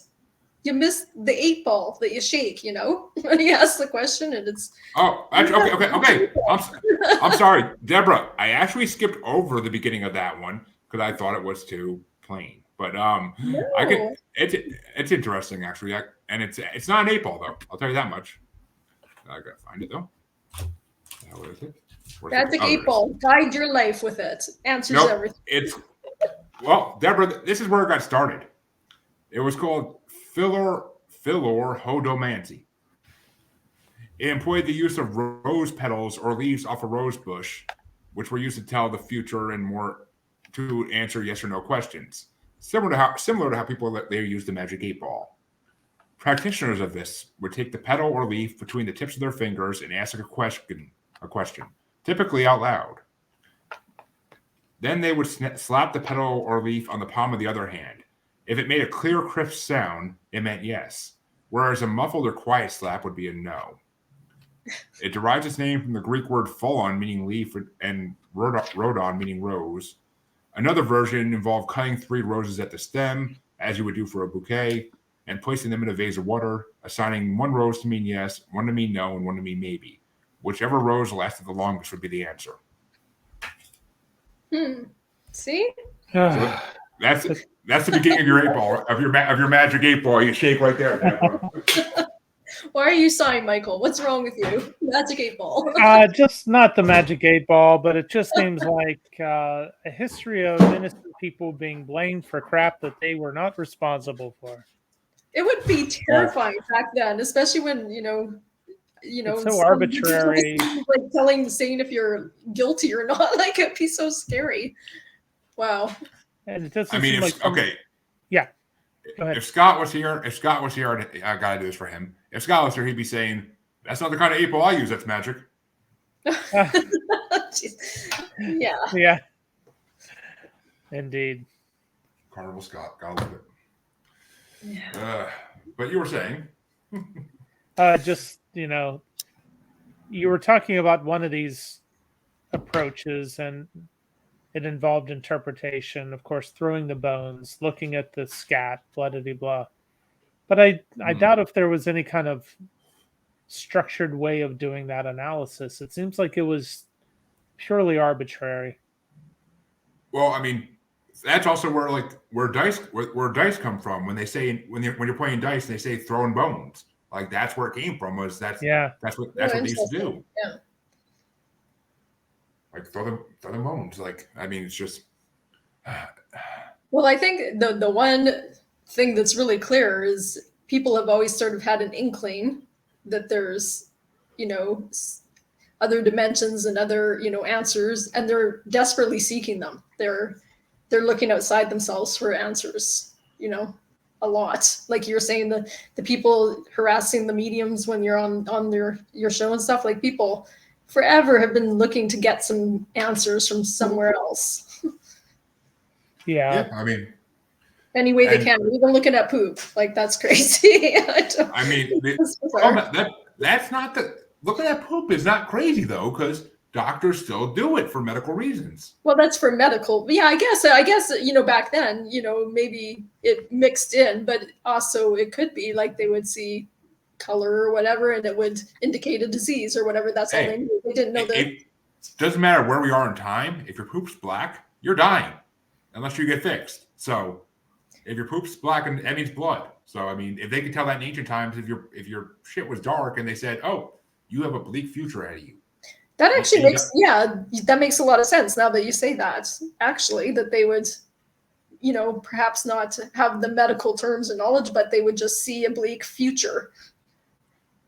You missed the 8 ball that you shake, when you ask the question and it's... Oh, okay. I'm sorry, Deborah. I actually skipped over the beginning of that one because I thought it was too plain. But No. it's interesting, actually. And it's not an 8 ball, though. I'll tell you that much. I got to find it, though. What is it? Magic 8 ball. Guide your life with it. Answers everything. Well, Deborah, this is where it got started. It was called Philorhodomancy. It employed the use of rose petals or leaves off a rose bush, which were used to tell the future and more to answer yes or no questions. Similar to how people they use the magic 8 ball. Practitioners of this would take the petal or leaf between the tips of their fingers and ask a question, typically out loud. Then they would slap the petal or leaf on the palm of the other hand. If it made a clear, crisp sound, it meant yes, whereas a muffled or quiet slap would be a no. It derives its name from the Greek word pholon, meaning leaf, and rhodon, meaning rose. Another version involved cutting 3 roses at the stem, as you would do for a bouquet, and placing them in a vase of water, assigning 1 rose to mean yes, 1 to mean no, and 1 to mean maybe. Whichever rose lasted the longest would be the answer. See? So that's the beginning of your 8 ball, of your magic 8 ball. You shake right there. Why are you sighing, Michael? What's wrong with you? Magic 8 ball. Just not the magic 8 ball, but it just seems like a history of innocent people being blamed for crap that they were not responsible for. It would be terrifying back then, especially when it's so arbitrary. Like saying if you're guilty or not. Like, it'd be so scary. Wow. And it doesn't okay. Yeah. Go ahead. If Scott was here, I gotta do this for him. If Scott was here, he'd be saying, "That's not the kind of 8 ball I use. That's magic." Yeah. Yeah. Indeed. Carnival Scott, gotta love it. Yeah. But you were saying, Just, you were talking about one of these approaches, and it involved interpretation, of course, throwing the bones, looking at the scat, blah, blah, blah. But I doubt if there was any kind of structured way of doing that analysis. It seems like it was purely arbitrary. well, I mean, that's also where dice come from. When they say when you're playing dice, and they say throwing bones. Like that's where it came from. That's what they used to do. Yeah. Like throw the bones. Like I mean, it's just. Well, I think the one thing that's really clear is people have always sort of had an inkling that there's, other dimensions and other, answers, and they're desperately seeking them. They're looking outside themselves for answers, a lot. Like you're saying, the people harassing the mediums when you're on your show and stuff, like people forever have been looking to get some answers from somewhere else. Yeah. I mean, any way they can, even looking at poop, like that's crazy. I mean, that's not looking at poop is not crazy though, because doctors still do it for medical reasons. Well, that's for medical. Yeah, I guess back then, maybe it mixed in, but also it could be like they would see color or whatever, and it would indicate a disease or whatever. That's all they knew. They didn't know that. It doesn't matter where we are in time. If your poop's black, you're dying, unless you get fixed. So, if your poop's black, and that means blood. So, I mean, if they could tell that in ancient times, if your shit was dark, and they said, "Oh, you have a bleak future ahead of you," that actually that makes a lot of sense now that you say that. Actually, that they would, perhaps not have the medical terms and knowledge, but they would just see a bleak future,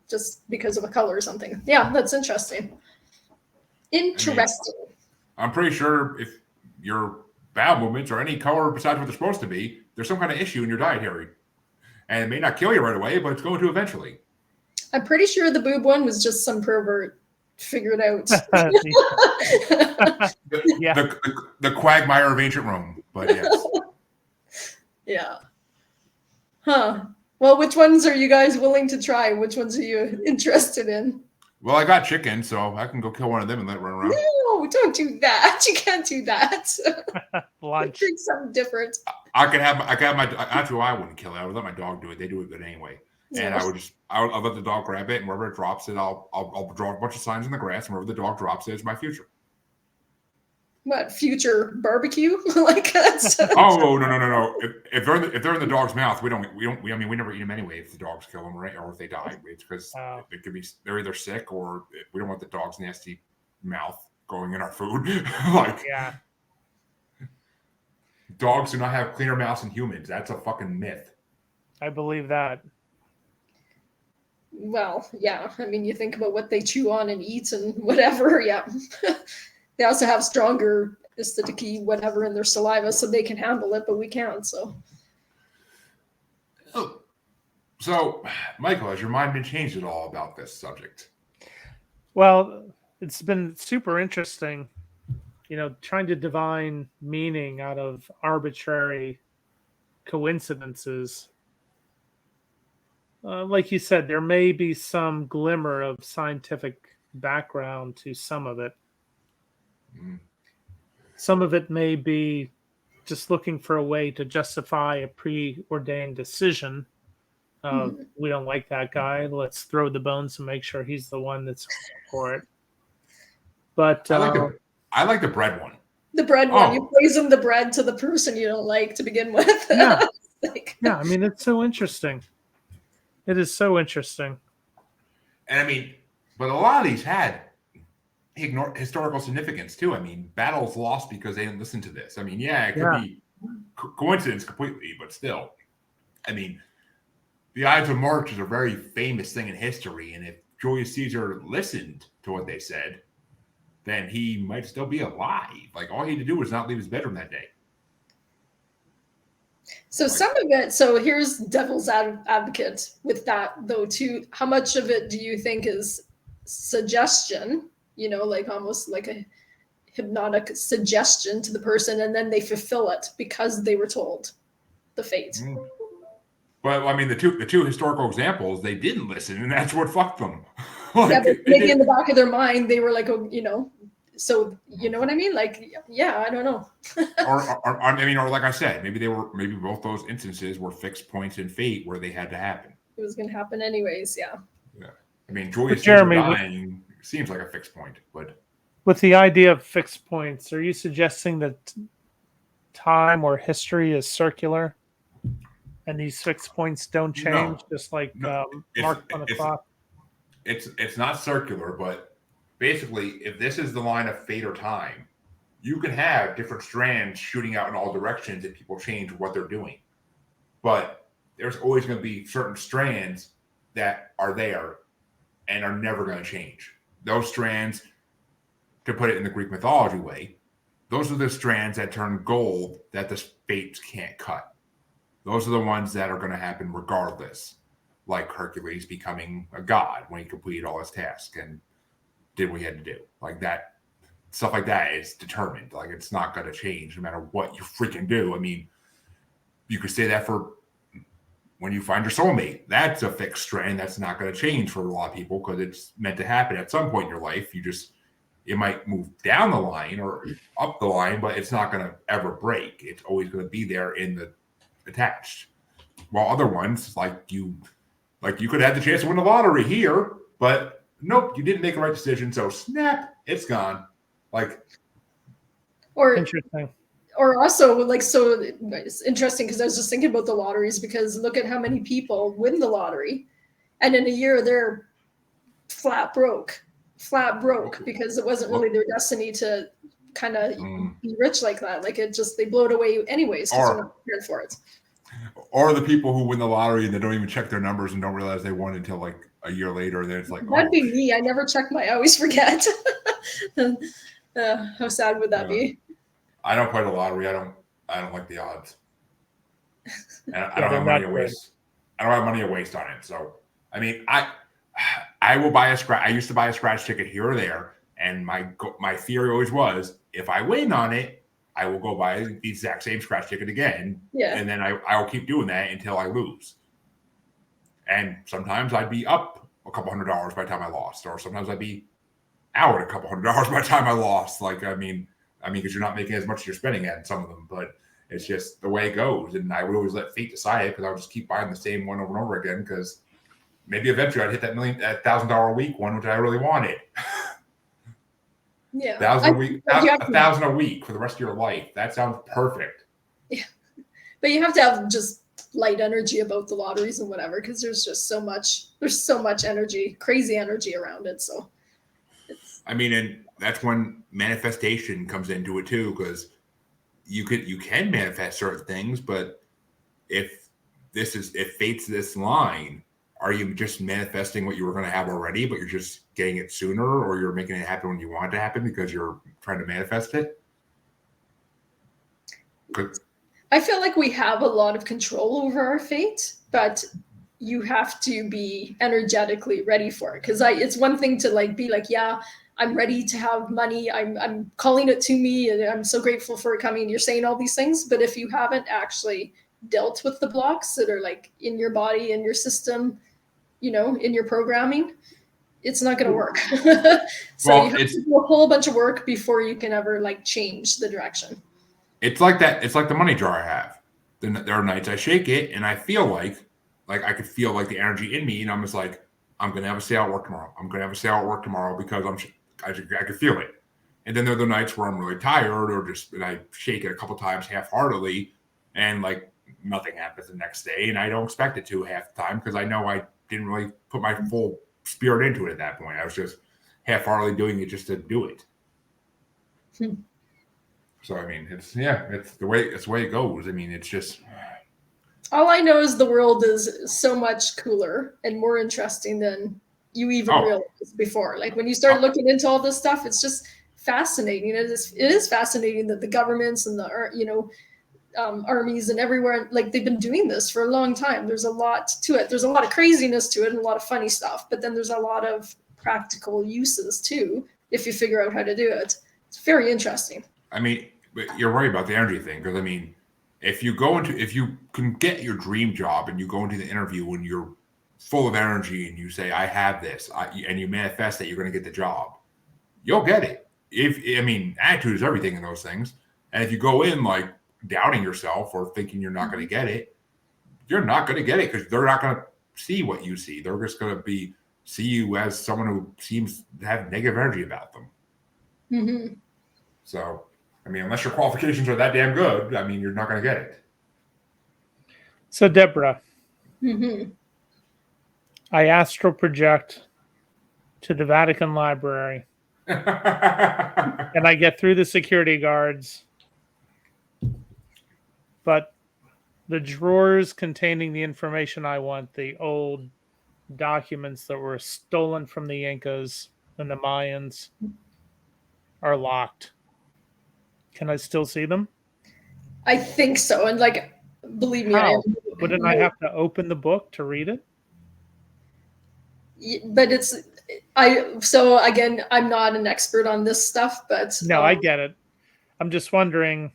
just because of a color or something. Yeah, that's interesting. Interesting. I mean, I'm pretty sure if your bowel movements are any color besides what they're supposed to be, there's some kind of issue in your dietary. And it may not kill you right away, but it's going to eventually. I'm pretty sure the boob one was just some pervert figured out. The quagmire of ancient Rome, but yes. Yeah. Huh. Well, which ones are you guys willing to try? Which ones are you interested in? Well, I got chicken, so I can go kill one of them and let it run around. No, don't do that. You can't do that. Lunch. Drink something different. I wouldn't kill it. I would let my dog do it. They do it good anyway. And I'll let the dog grab it, and wherever it drops it, I'll draw a bunch of signs in the grass, and wherever the dog drops it is my future. What, future barbecue? Like that's Oh no! If they're in the dog's mouth, we never eat them anyway. If the dogs kill them, right, or if they die, it's because it could be they're either sick or we don't want the dog's nasty mouth going in our food. Dogs do not have cleaner mouths than humans. That's a fucking myth. I believe that. Well, yeah. I mean, you think about what they chew on and eat and whatever. Yeah. They also have stronger acidic whatever in their saliva, so they can handle it, but we can't. So, Michael, has your mind been changed at all about this subject? Well, it's been super interesting, trying to divine meaning out of arbitrary coincidences. Like you said, there may be some glimmer of scientific background to some of it. Some of it may be just looking for a way to justify a preordained decision. We don't like that guy. Let's throw the bones and make sure he's the one that's for it. But I like the bread one. The bread one. You poison the bread to the person you don't like to begin with. Yeah. Yeah, I mean, it's so interesting. It is so interesting. And I mean, but a lot of these had historical significance too. I mean, battles lost because they didn't listen to this. I mean, it could be coincidence completely, but still. I mean, the Ides of March is a very famous thing in history, and if Julius Caesar listened to what they said, then he might still be alive. Like, all he had to do was not leave his bedroom that day. So some of it, so here's devil's advocate with that though too. How much of it do you think is suggestion, like almost like a hypnotic suggestion to the person, and then they fulfill it because they were told the fate. But I mean, the two historical examples, they didn't listen, and that's what fucked them. Yeah, but maybe in the back of their mind, they were like, oh, so you know what I mean? Like, yeah, I don't know. or like I said, maybe both those instances were fixed points in fate where they had to happen. It was going to happen anyways. Yeah. Yeah. I mean, Julius Jeremy, Caesar dying seems like a fixed point, but with the idea of fixed points, are you suggesting that time or history is circular, and these fixed points don't change, just like marked on a clock? It's not circular, but basically, if this is the line of fate or time, you can have different strands shooting out in all directions if people change what they're doing. But there's always going to be certain strands that are there and are never going to change. Those strands, to put it in the Greek mythology way, those are the strands that turn gold that the fates can't cut. Those are the ones that are going to happen regardless, like Hercules becoming a god when he completed all his tasks and did what he had to do. Like that, stuff like that is determined. Like it's not going to change no matter what you freaking do. I mean, you could say that for when you find your soulmate. That's a fixed strand that's not going to change for a lot of people because it's meant to happen at some point in your life. It might move down the line or up the line, but it's not going to ever break. It's always going to be there in the attached. While other ones, like you could have the chance to win the lottery here, but nope, you didn't make the right decision. So snap, it's gone. Interesting. Or also, so it's interesting because I was just thinking about the lotteries, because look at how many people win the lottery, and in a year they're flat broke because it wasn't really their destiny to kind of be rich like that. Like they blow it away anyways because they're not prepared for it. Or the people who win the lottery and they don't even check their numbers and don't realize they won until like a year later. And then it's like, that'd be me. I never check I always forget. How sad would that be? I don't play the lottery. I don't like the odds. And I don't have money to waste. I don't have money to waste on it. So, I mean, I will buy I used to buy a scratch ticket here or there. And my theory always was, if I win on it, I will go buy the exact same scratch ticket again. Yeah. And then I will keep doing that until I lose. And sometimes I'd be up a couple $100 by the time I lost. Or sometimes I'd be out a couple $100 by the time I lost. Because you're not making as much as you're spending at in some of them. But it's just the way it goes. And I would always let fate decide it, because I would just keep buying the same one over and over again, because maybe eventually I'd hit that $1,000 a week one, which I really wanted. Yeah, $1,000 a week for the rest of your life. That sounds perfect. Yeah, but you have to have just light energy about the lotteries and whatever, because there's just so much energy, crazy energy around it. So, and that's when manifestation comes into it too, because you can manifest certain things, but if fate's this line, are you just manifesting what you were going to have already, but you're just getting it sooner, or you're making it happen when you want it to happen because you're trying to manifest it? I feel like we have a lot of control over our fate, but you have to be energetically ready for it. Because it's one thing to be like, yeah, I'm ready to have money. I'm calling it to me, and I'm so grateful for it coming. You're saying all these things, but if you haven't actually dealt with the blocks that are in your body, in your system, in your programming, it's not going to work. So you have to do a whole bunch of work before you can ever change the direction. It's like that. It's like the money jar I have. There are nights I shake it and I feel like I could feel the energy in me, and I'm just like, I'm going to have a sale at work tomorrow. I'm going to have a sale at work tomorrow because I could feel it. And then there are the nights where I'm really tired, and I shake it a couple times half-heartedly, and nothing happens the next day, and I don't expect it to half the time, because I know I didn't really put my full spirit into it at that point. I was just half-heartedly doing it just to do it. So it's the way it goes. It's just, all I know is the world is so much cooler and more interesting than you even realized before. When you start looking into all this stuff, it's just fascinating. It is fascinating that the governments and the armies and everywhere, they've been doing this for a long time. There's a lot to it. There's a lot of craziness to it and a lot of funny stuff, but then there's a lot of practical uses too, if you figure out how to do it. It's very interesting. I mean, but you're right about the energy thing, because I mean, if you can get your dream job and you go into the interview and you're full of energy and you say, I have this, and you manifest that you're going to get the job, you'll get it. Attitude is everything in those things. And if you go in like doubting yourself or thinking you're not going to get it, you're not going to get it, because they're not going to see what you see. They're just going to see you as someone who seems to have negative energy about them. Mm-hmm. So, I mean, unless your qualifications are that damn good, I mean, you're not going to get it. So, Deborah, Mm-hmm. I astral project to the Vatican Library, and I get through the security guards, but the drawers containing the information I want, the old documents that were stolen from the Incas and the Mayans, are locked. Can I still see them? I think so. And like, believe me, How? Wouldn't I have to open the book to read it? But so again, I'm not an expert on this stuff, but No, I get it. I'm just wondering,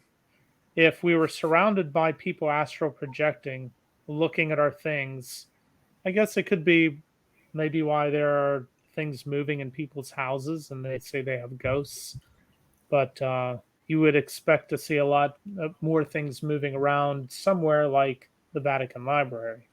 if we were surrounded by people astral projecting, looking at our things, I guess it could be maybe why there are things moving in people's houses and they say they have ghosts. But you would expect to see a lot more things moving around somewhere like the Vatican Library.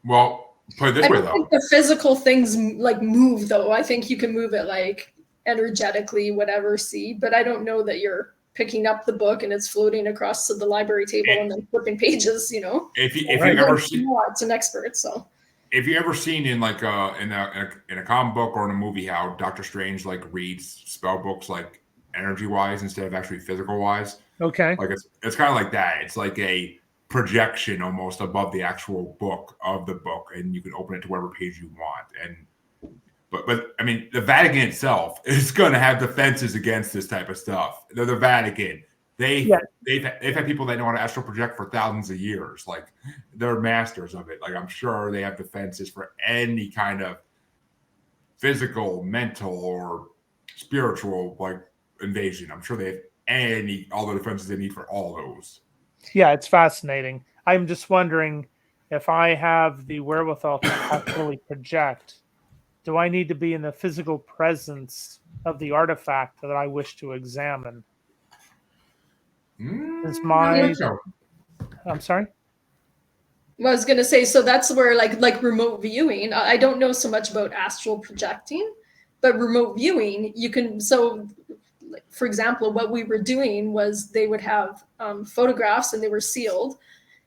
Well, put it this I way, don't though. think the physical things like move, though. I think you can move it like energetically, whatever, see, but I don't know that you're picking up the book and it's floating across to the library table and then flipping pages, you know. If you ever see, it's an expert, so. If you ever seen in like in a comic book or in a movie how Doctor Strange like reads spell books like energy wise instead of actually physical wise, Okay. like it's kind of like that. It's like a projection almost above the actual book of the book, and you can open it to whatever page you want. And but I mean, the Vatican itself is going to have defenses against this type of stuff. They're the Vatican. They've had people that know how to astral project for thousands of years. Like, they're masters of it. Like, I'm sure they have defenses for any kind of physical, mental, or spiritual like invasion. I'm sure they have all the defenses they need for all those. Yeah, it's fascinating. I'm just wondering, if I have the wherewithal to actually project, do I need to be in the physical presence of the artifact that I wish to examine? I'm sorry? Well, I was going to say, so that's where like remote viewing, I don't know so much about astral projecting, but remote viewing, you can, so for example, what we were doing was they would have photographs and they were sealed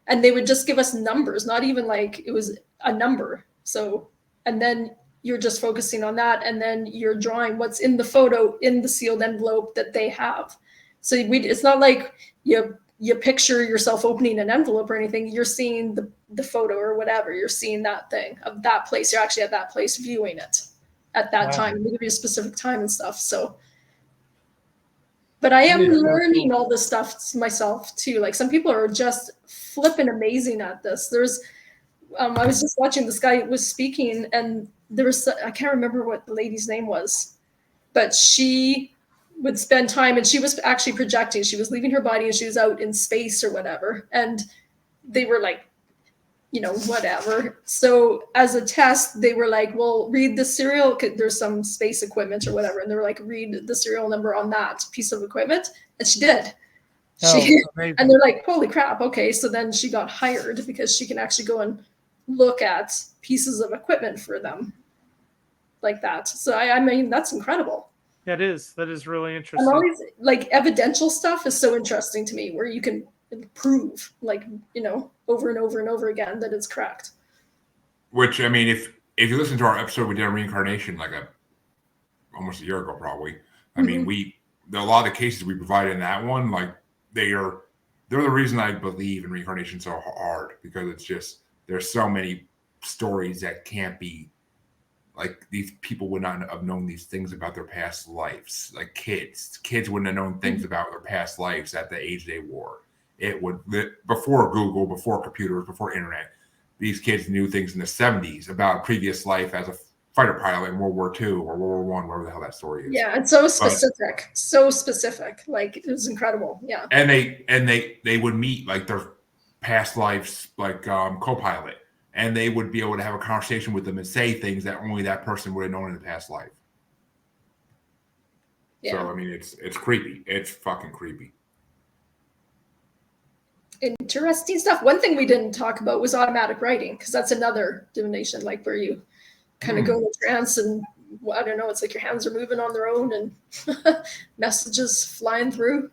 and they would just give us numbers, not even like it was a number. So, and then you're just focusing on that. And then you're drawing what's in the photo in the sealed envelope that they have. So it's not like you picture yourself opening an envelope or anything. You're seeing the photo or whatever. You're seeing that thing of that place. You're actually at that place viewing it at that time. They give you a specific time and stuff. So, but I am learning all this stuff myself too. Like, some people are just flipping amazing at this. I was just watching, this guy was speaking and I can't remember what the lady's name was, but she would spend time and she was actually projecting. She was leaving her body and she was out in space or whatever. And they were like, whatever. So as a test, they were like, well, read the serial. There's some space equipment or whatever. And they were like, read the serial number on that piece of equipment. And she did. And they're like, holy crap. Okay. So then she got hired because she can actually go and look at pieces of equipment for them like that. So I mean, that's incredible. That is really interesting. And all these like evidential stuff is so interesting to me, where you can prove over and over and over again that it's correct. Which, I mean, if you listen to our episode we did on reincarnation like almost a year ago, probably. I mean, a lot of the cases we provided in that one, like they're the reason I believe in reincarnation so hard, because it's just, there's so many stories that can't be, like, these people would not have known these things about their past lives. Like kids wouldn't have known things about their past lives at the age they were. It would, before Google, before computers, before internet, these kids knew things in the 70s about a previous life as a fighter pilot in World War II or World War One, whatever the hell that story is. Yeah, it's so specific, so specific. Like it was incredible. Yeah. And they would meet like their past lives, like co-pilot, and they would be able to have a conversation with them and say things that only that person would have known in the past life. Yeah. So I mean, it's creepy. It's fucking creepy. Interesting stuff. One thing we didn't talk about was automatic writing, because that's another divination, like where you kind of go in trance and I don't know, it's like your hands are moving on their own and messages flying through.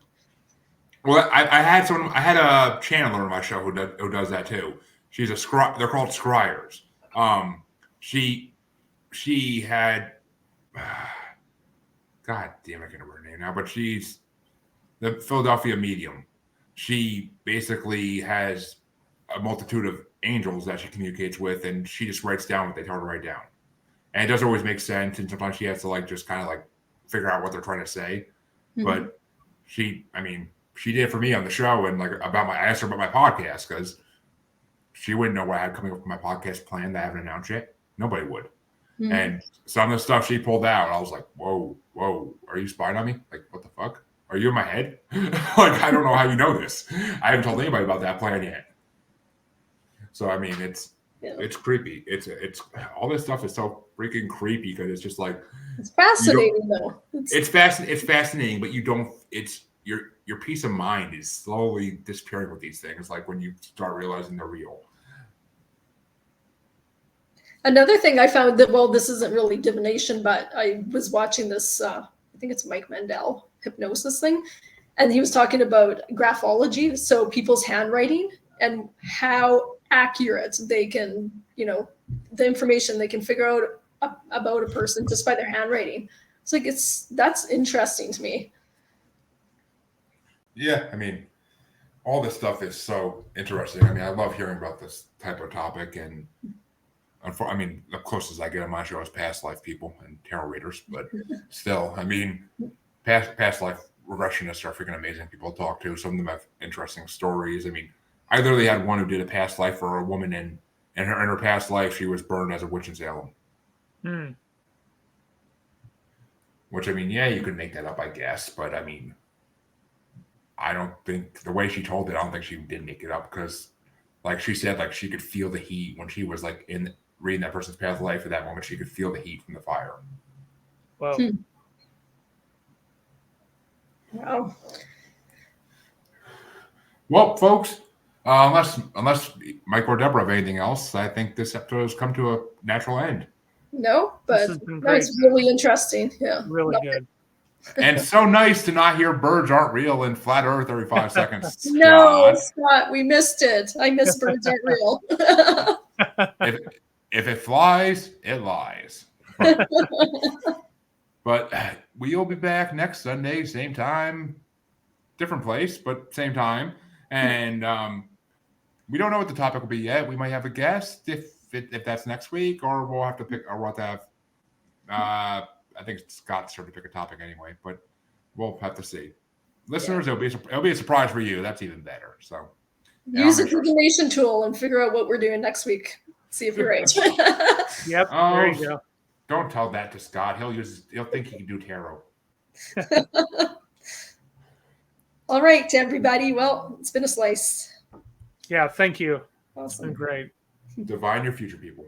Well, I had a channeler on my show who does that too. She's a they're called scryers. She had God damn, I can't remember her name now, but she's the Philadelphia medium. She basically has a multitude of angels that she communicates with, and she just writes down what they tell her to write down. And it doesn't always make sense, and sometimes she has to like just kind of like figure out what they're trying to say. Mm-hmm. But she did it for me on the show, and like I asked her about my podcast because she wouldn't know what I had coming up with my podcast plan that I haven't announced yet. Nobody would. Mm-hmm. And some of the stuff she pulled out, I was like, whoa, are you spying on me? Like, what the fuck? Are you in my head? Like, I don't know how you know this. I haven't told anybody about that plan yet. So, I mean, it's creepy. It's all this stuff is so freaking creepy because it's just like it's fascinating though. It's fascinating, but you don't. It's your peace of mind is slowly disappearing with these things. Like when you start realizing they're real. Another thing I found that this isn't really divination, but I was watching this. I think it's Mike Mandel hypnosis thing, and he was talking about graphology, so people's handwriting and how accurate they can, the information they can figure out about a person just by their handwriting. It's like that's interesting to me. Yeah, I mean, all this stuff is so interesting. I mean, I love hearing about this type of topic, and I mean, the closest I get on my show is past life people and tarot readers, but still, I mean, past life regressionists are freaking amazing people to talk to. Some of them have interesting stories. I mean, I literally had one who did a past life for a woman, and in her past life, she was burned as a witch in Salem. Which, I mean, yeah, you could make that up, I guess, but I mean, I don't think the way she told it, I don't think she did make it up because, like she said, like she could feel the heat when she was like reading that person's past life at that moment. She could feel the heat from the fire. Wow. Wow. Well, folks, unless Mike or Deborah have anything else, I think this episode has come to a natural end. No, but that's really interesting. Yeah. Really good. And so nice to not hear birds aren't real and flat earth every 5 seconds. No, Scott, we missed it. I miss birds aren't real. If it flies, it lies. But we'll be back next Sunday, same time, different place, but same time. And we don't know what the topic will be yet. We might have a guest if that's next week, or we'll have to have. I think Scott's sure to pick a topic anyway, but we'll have to see. Listeners, it'll be a surprise for you. That's even better. So use a divination tool and figure out what we're doing next week. See if you're right. Yep. There you go. Don't tell that to Scott. He'll think he can do tarot. All right, everybody. Well, it's been a slice. Yeah, thank you. Awesome. It's been great. Divine your future, people.